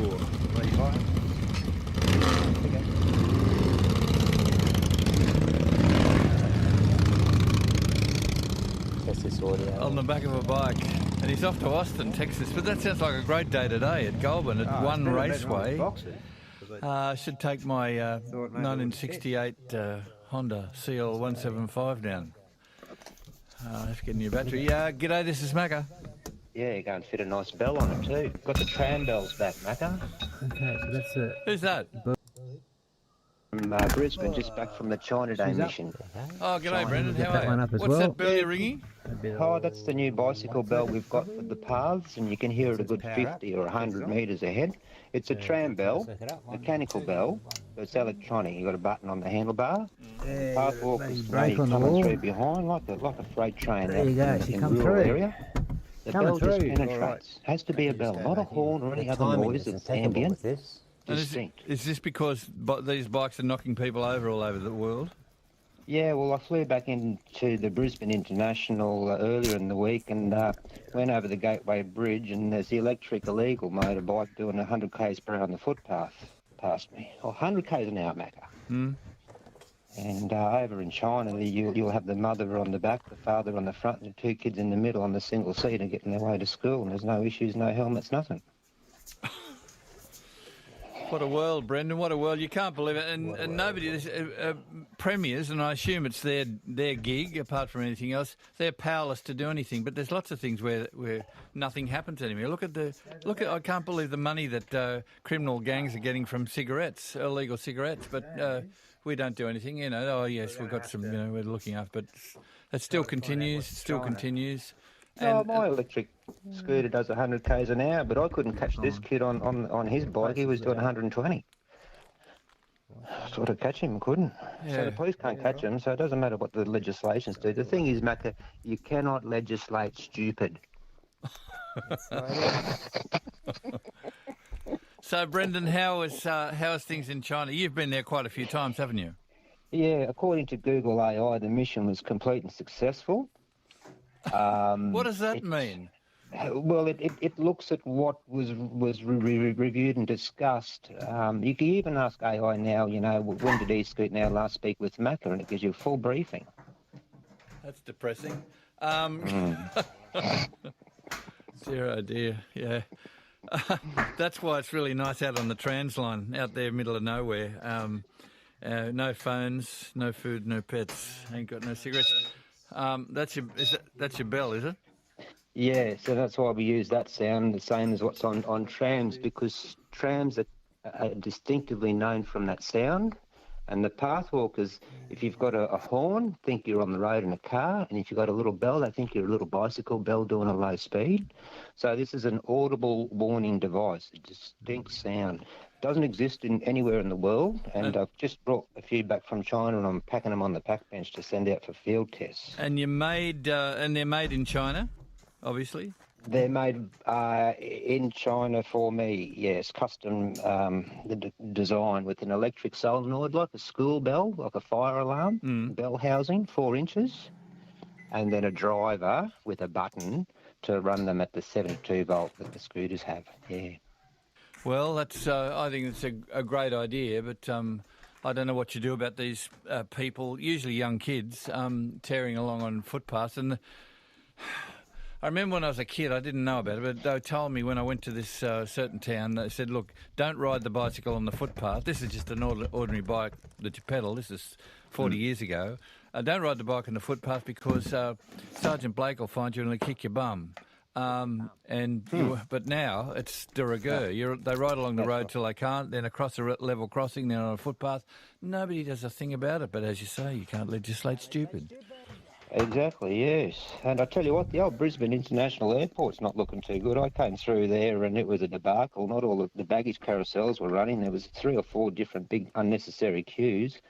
On the back of a bike, and he's off to Austin, Texas. But that sounds like a great day today at Goulburn at One Raceway. Should take my 1968 Honda CL175 down. Let's get a new battery. G'day, this is Macca. Yeah, go and fit a nice bell on it too. Got the tram bells back, Macca. Okay, so that's it. Who's that? From Brisbane, just back from the China Day mission. Oh, g'day, Brendan. How are you? What's that bell you're ringing? Oh, that's the new bicycle bell we've got for the paths, and you can hear it a good 50 or 100 metres ahead. It's a tram bell, mechanical bell, but it's electronic. You've got a button on the handlebar. Path walkers know you're coming through behind, like a freight train out in the rural area. The bell just penetrates. Has to be a bell, not a horn or any other noise that's ambient. Is this because these bikes are knocking people over all over the world? Yeah, well, I flew back into the Brisbane International earlier in the week and went over the Gateway Bridge, and there's the electric illegal motorbike doing 100 k's per hour on the footpath past me. 100 k's an hour, Macca. And over in China, you'll have the mother on the back, the father on the front, and the two kids in the middle on the single seat and getting their way to school, and there's no issues, no helmets, nothing. What a world, Brendan, what a world. You can't believe it. And nobody, premiers, and I assume it's their gig, apart from anything else, they're powerless to do anything. But there's lots of things where nothing happens anymore. Look at. I can't believe the money that criminal gangs are getting from cigarettes, illegal cigarettes. But we don't do anything, you know. Oh, yes, we've got some, we're looking after. But it still continues, No, my electric scooter does 100 k's an hour, but I couldn't catch this kid on his bike. He was doing 120. Sort of catch him, couldn't. Yeah. So the police can't catch him, so it doesn't matter what the legislations do. The thing is, Macca, you cannot legislate stupid. So, Brendan, how's things in China? You've been there quite a few times, haven't you? Yeah, according to Google AI, the mission was complete and successful. What does that mean? Well, it looks at what was reviewed and discussed. You can even ask AI now, you know, when did E-Scoot now last speak with Macca, and it gives you a full briefing. That's depressing. Dear, oh dear, yeah. That's why it's really nice out on the trans line, out there, middle of nowhere. No phones, no food, no pets. Ain't got no cigarettes. That's your bell, is it? Yeah, so that's why we use that sound, the same as what's on trams, because trams are distinctively known from that sound. And the pathwalkers, if you've got a horn, think you're on the road in a car, and if you've got a little bell, they think you're a little bicycle bell doing a low speed. So this is an audible warning device, a distinct sound. Doesn't exist anywhere in the world, and I've just brought a few back from China, and I'm packing them on the pack bench to send out for field tests. And they're made in China, obviously. They're made in China for me, yes, custom design with an electric solenoid, like a school bell, like a fire alarm, bell housing, 4 inches, and then a driver with a button to run them at the 72 volt that the scooters have, yeah. Well, that's. I think it's a great idea, but I don't know what you do about these people, usually young kids, tearing along on footpaths. And I remember when I was a kid, I didn't know about it, but they told me when I went to this certain town, they said, look, don't ride the bicycle on the footpath. This is just an ordinary bike that you pedal. This is 40 years ago. Don't ride the bike on the footpath because Sergeant Blake will find you and he'll kick your bum. But now it's de rigueur. They ride along the road till they can't, then across a level crossing, then on a footpath. Nobody does a thing about it, but as you say, you can't legislate stupid. Exactly, yes. And I tell you what, the old Brisbane International Airport's not looking too good. I came through there and it was a debacle. Not all of the baggage carousels were running. There was 3 or 4 different big unnecessary queues.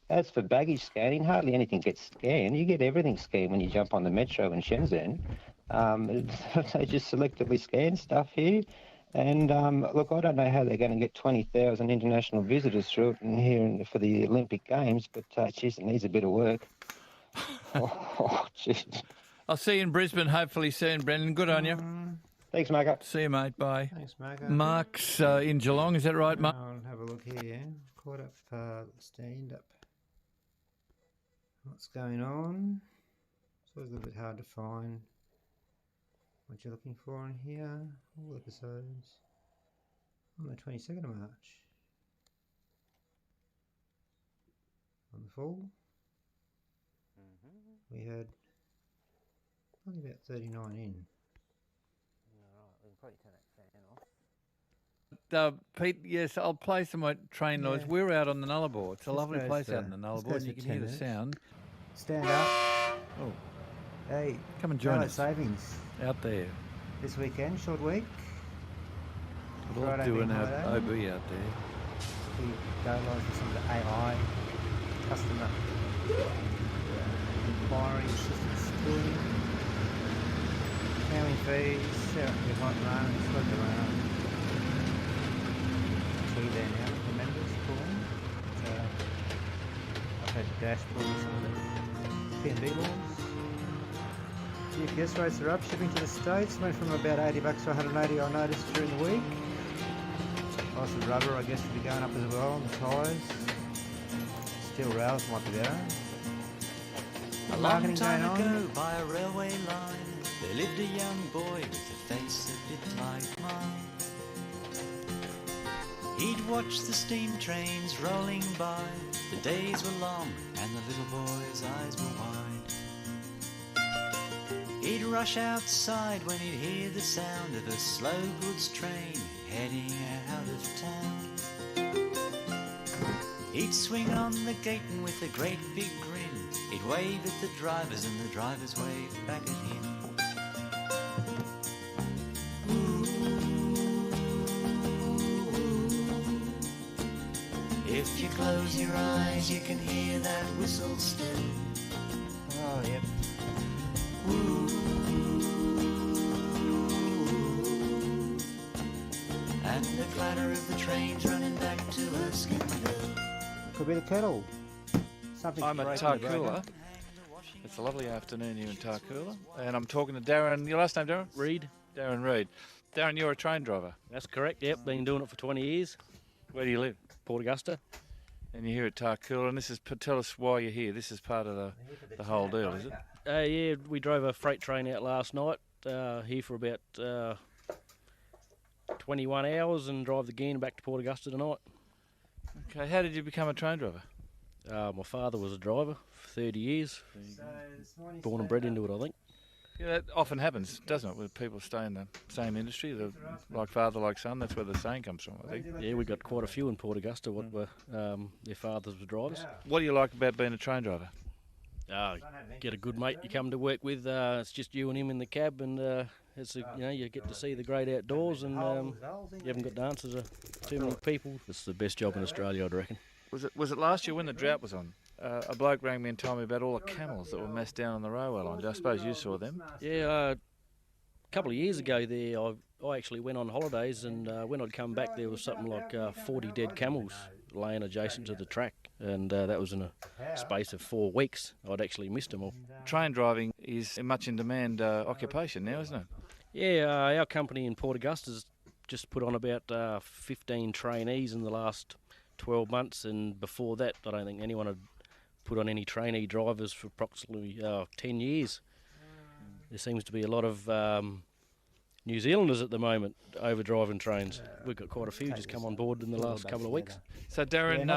As for baggage scanning, hardly anything gets scanned. You get everything scanned when you jump on the metro in Shenzhen. They just selectively scan stuff here. And look, I don't know how they're going to get 20,000 international visitors through it here for the Olympic Games, but geez, it needs a bit of work. Oh, jeez. I'll see you in Brisbane hopefully soon, Brendan. Good on you. Thanks, Mark. See you, mate. Bye. Thanks, Mark. Mark's in Geelong, is that right, Mark? I'll have a look here. Caught up, stand up. What's going on? It's always a little bit hard to find what you're looking for on here. All episodes on the 22nd of March. On the full, we had only about 39 in. Pete, yes, I'll play some train noise. We're out on the Nullarbor. It's a lovely place out on the Nullarbor, and you can hear the sound. Stand up. Oh, hey, come and join us. Savings out there this weekend, short week. We're all doing our OB out there. We go live with some of the AI customer inquiry assistance tooling. Counting fees, set up your hot run, just look around. Key there now for members, cool. I've had the dashboard with some of the P&B laws. GPS rates are up, shipping to the States went from about $80 to $180 I noticed during the week. Price of rubber I guess will be going up as well, and the tyres. Steel rails might be better. A long time ago by a railway line there lived a young boy with a face a bit like mine. He'd watch the steam trains rolling by. The days were long and the little boy's eyes were wide. He'd rush outside when he'd hear the sound of a slow goods train heading out of town. He'd swing on the gate and with a great big grin he'd wave at the drivers and the drivers waved back at him. If you close your eyes, you can hear that whistle still. Oh, yep. clatter of the trains running back to Erskineville. Could be the kettle. Something's I'm at breaking the breaker. Tarcoola. It's a lovely afternoon here in Tarcoola, and I'm talking to Darren. Your last name, Darren? Reed. Darren Reed. Darren, you're a train driver. That's correct, yep. Been doing it for 20 years. Where do you live? Port Augusta. And you're here at Tarcoola, and this is, tell us why you're here. This is part of the whole deal, is it? Yeah, we drove a freight train out last night, here for about 21 hours, and drive again back to Port Augusta tonight. Okay, how did you become a train driver? My father was a driver for 30 years. Born and bred into it, I think. Yeah, that often happens, doesn't it, when people stay in the same industry, like father, like son. That's where the saying comes from, I think. Yeah, we got quite a few in Port Augusta what were their fathers were drivers. What do you like about being a train driver? Get a good mate you come to work with. It's just you and him in the cab, and it's you get to see the great outdoors, and you haven't got to answer to too many people. It's the best job in Australia, I'd reckon. Was it last year when the drought was on? A bloke rang me and told me about all the camels that were messed down on the railway line. I suppose you saw them. Yeah, a couple of years ago there, I actually went on holidays, and when I'd come back there was something like 40 dead camels laying adjacent to the track, and that was in a space of 4 weeks. I'd actually missed them all. Train driving is a much in demand occupation now, isn't it? Yeah, our company in Port Augusta's just put on about 15 trainees in the last 12 months, and before that I don't think anyone had put on any trainee drivers for approximately 10 years. There seems to be a lot of New Zealanders at the moment over driving trains. We've got quite a few just come on board in the last couple of weeks. So Darren,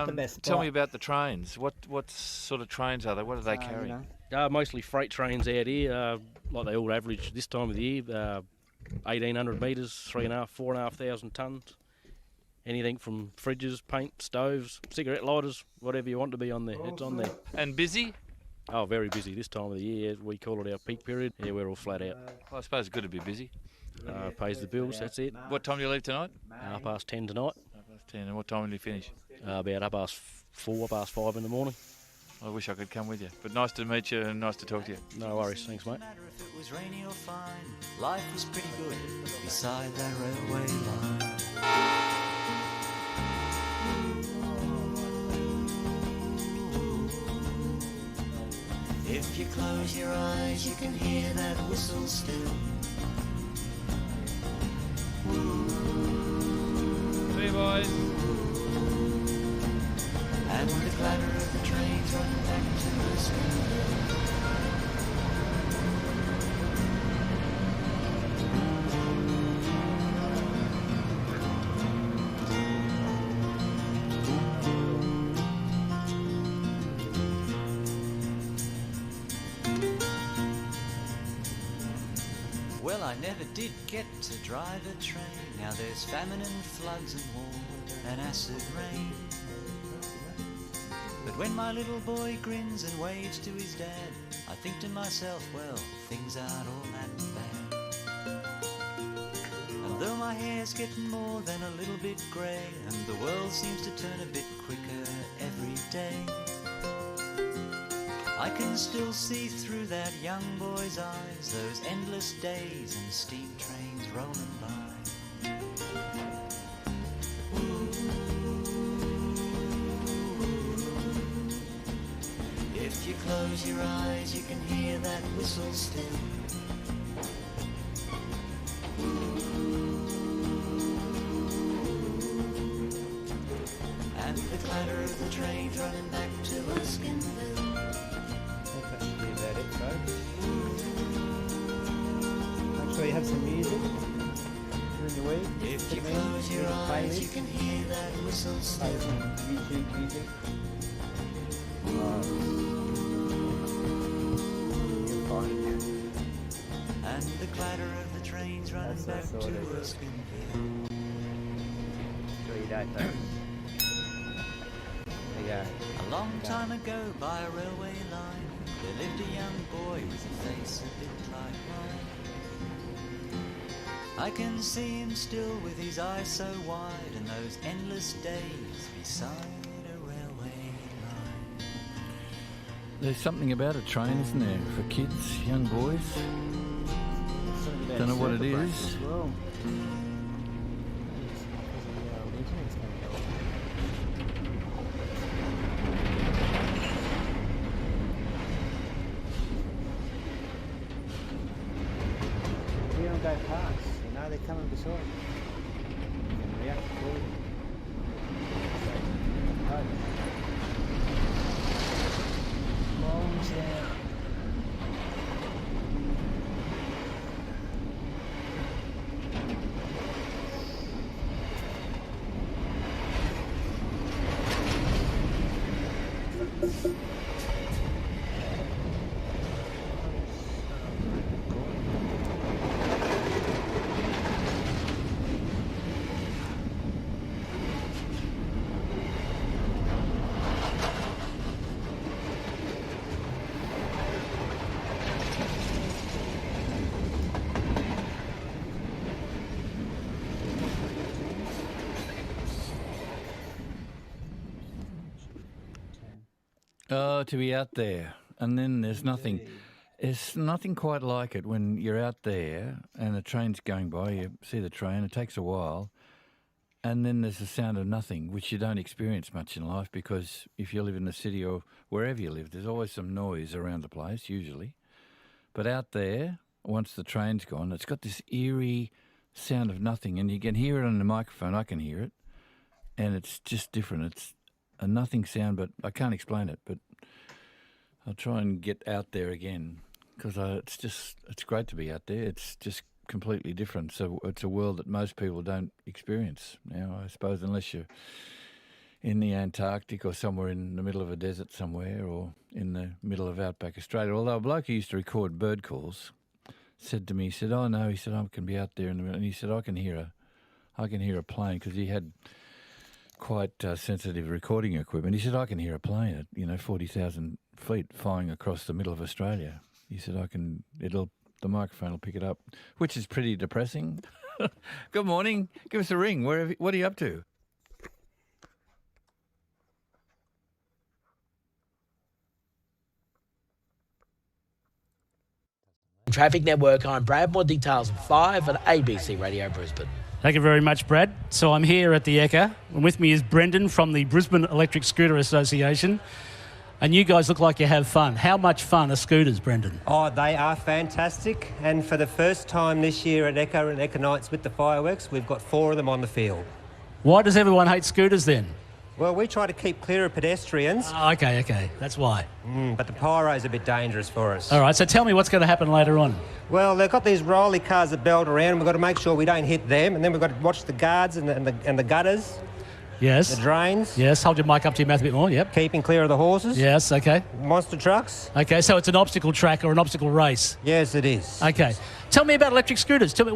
tell me about the trains. What sort of trains are they? What are they carrying? Mostly freight trains out here, like they all average this time of the year, 1,800 metres, 3,500, 4,500 tonnes. Anything from fridges, paint, stoves, cigarette lighters, whatever you want to be on there, it's on there. And busy? Oh, very busy this time of the year. We call it our peak period. Yeah, we're all flat out. Well, I suppose it's good to be busy. Pays the bills, that's it. What time do you leave tonight? 10:30 tonight. 10:30, and what time do you finish? About 4:30, 5 in the morning. I wish I could come with you, but nice to meet you and nice to talk to you. No worries, thanks mate. If it was rainy or fine, life was pretty good beside that railway line. If you close your eyes, you can hear that whistle still. See you, boys. And the clatter of the trains running back to Erskineville. Well, I never did get to drive a train. Now there's famine and floods and war and acid rain. But when my little boy grins and waves to his dad, I think to myself, well, things aren't all that bad. And though my hair's getting more than a little bit grey, and the world seems to turn a bit quicker every day, I can still see through that young boy's eyes those endless days and steam trains rolling by. If you close your eyes, you can hear that whistle still. And the clatter of the trains running back to Erskineville. Make sure you have some music during the week. If you close your eyes, you can hear that whistle still. Play some YouTube music. You'll find it. And the clatter of the trains running back to Erskineville. Enjoy your day, folks. There you go. A long time ago by a railway line, there lived a young boy with a face a bit like mine. I can see him still with his eyes so wide, and those endless days beside a railway line. There's something about a train, isn't there, for kids, young boys? Don't know what it is. go past. You know, they're coming beside you. You can react accordingly. Longs down. Oh, to be out there, and then there's nothing. There's nothing quite like it when you're out there and a train's going by. You see the train; it takes a while, and then there's the sound of nothing, which you don't experience much in life because if you live in the city or wherever you live, there's always some noise around the place, usually. But out there, once the train's gone, it's got this eerie sound of nothing, and you can hear it on the microphone. I can hear it, and it's just different. It's a nothing sound, but I can't explain it. But I'll try and get out there again because it's great to be out there. It's just completely different. So it's a world that most people don't experience now, I suppose, unless you're in the Antarctic or somewhere in the middle of a desert somewhere or in the middle of outback Australia. Although a bloke who used to record bird calls said to me, he said, "Oh no," he said, "I can be out there in the middle," and he said, I can hear a plane," because he had quite sensitive recording equipment. He said, "I can hear a plane at 40,000 feet flying across the middle of Australia." He said, the microphone will pick it up," which is pretty depressing. Good morning. Give us a ring. What are you up to? Traffic Network, I'm Brad. More details at 5 at ABC Radio Brisbane. Thank you very much, Brad. So I'm here at the Ekka, and with me is Brendan from the Brisbane Electric Scooter Association. And you guys look like you have fun. How much fun are scooters, Brendan? Oh, they are fantastic. And for the first time this year at Ekka and Ekka Nights with the fireworks, we've got 4 of them on the field. Why does everyone hate scooters then? Well, we try to keep clear of pedestrians. Okay. That's why. But the pyro's a bit dangerous for us. All right, so tell me what's going to happen later on. Well, they've got these rolly cars that belt around, and we've got to make sure we don't hit them, and then we've got to watch the guards and the gutters. Yes. The drains. Yes, hold your mic up to your mouth a bit more, yep. Keeping clear of the horses. Yes, okay. Monster trucks. Okay, so it's an obstacle track or an obstacle race. Yes, it is. Okay. Tell me about electric scooters. Tell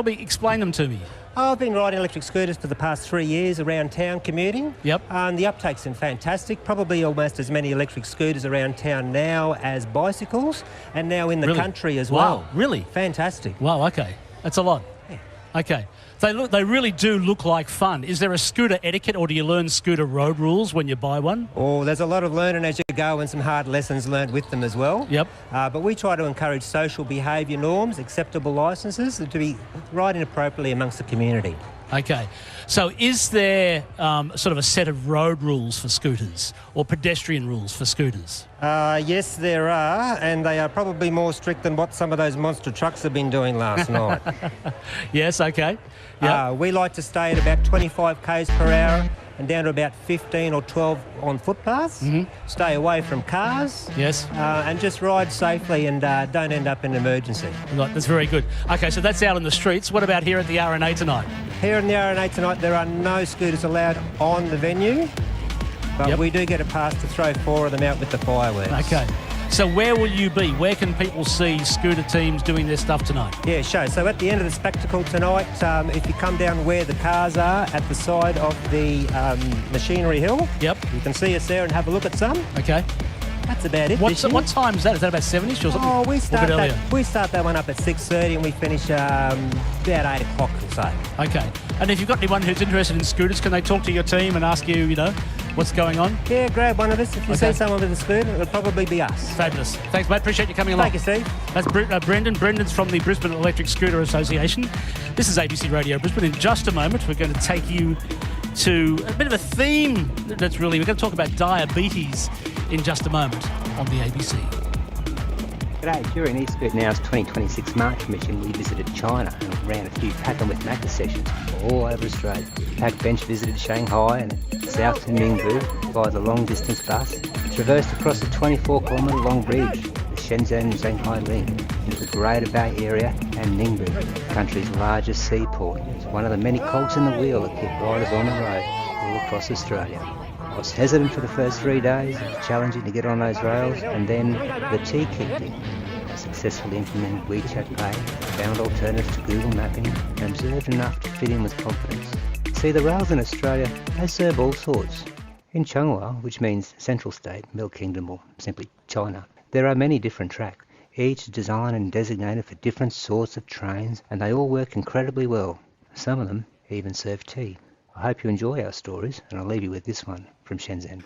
me, explain them to me. Oh, I've been riding electric scooters for the past 3 years around town commuting. Yep. The uptake's been fantastic. Probably almost as many electric scooters around town now as bicycles, and now in the country as well. Wow, really? Fantastic. Wow, okay. That's a lot. Yeah. Okay. They really do look like fun. Is there a scooter etiquette, or do you learn scooter road rules when you buy one? Oh, there's a lot of learning as you go and some hard lessons learned with them as well. Yep. But we try to encourage social behaviour norms, acceptable licences, to be riding appropriately amongst the community. Okay. So is there sort of a set of road rules for scooters or pedestrian rules for scooters? Yes, there are, and they are probably more strict than what some of those monster trucks have been doing last night. Yes, okay. Yep. We like to stay at about 25 k's per hour and down to about 15 or 12 on footpaths. Mm-hmm. Stay away from cars. Yes. And just ride safely and don't end up in an emergency. Right, that's very good. Okay, so that's out in the streets. What about here at the RNA tonight? Here in the RNA tonight, there are no scooters allowed on the venue, but we do get a pass to throw 4 of them out with the fireworks. Okay. So where will you be? Where can people see scooter teams doing their stuff tonight? Yeah, sure. So at the end of the spectacle tonight, if you come down where the cars are at the side of the machinery hill, yep, you can see us there and have a look at some. Okay. That's about it. What time is that? Is that about 7ish or something? Oh, we start earlier? We start that one up at 6:30 and we finish about 8 o'clock or so. Okay. And if you've got anyone who's interested in scooters, can they talk to your team and ask you, what's going on? Yeah, grab one of us. If you see someone with a scooter, it'll probably be us. Fabulous. Thanks, mate. Appreciate you coming along. Thank you, Steve. That's Brendan. Brendan's from the Brisbane Electric Scooter Association. This is ABC Radio Brisbane. In just a moment, we're going to take you to a bit of a theme we're going to talk about diabetes in just a moment on the ABC. G'day, during Eastgate Now's 2026 March mission we visited China and ran a few pack 'em with Macca sessions all over Australia. Pack bench visited Shanghai and south to Ningbo via the long distance bus, traversed across the 24-kilometre long bridge, the Shenzhen-Shanghai link, into the Greater Bay Area and Ningbo, the country's largest seaport. It's one of the many cogs in the wheel that keep riders on the road all across Australia. I was hesitant for the first 3 days, it was challenging to get on those rails, and then the tea kicked in. I successfully implemented WeChat Pay, found alternatives to Google Mapping, and observed enough to fit in with confidence. See, the rails in Australia, they serve all sorts. In Changhua, which means Central State, Milk Kingdom, or simply China, there are many different tracks, each designed and designated for different sorts of trains, and they all work incredibly well. Some of them even serve tea. I hope you enjoy our stories, and I'll leave you with this one from Shenzhen.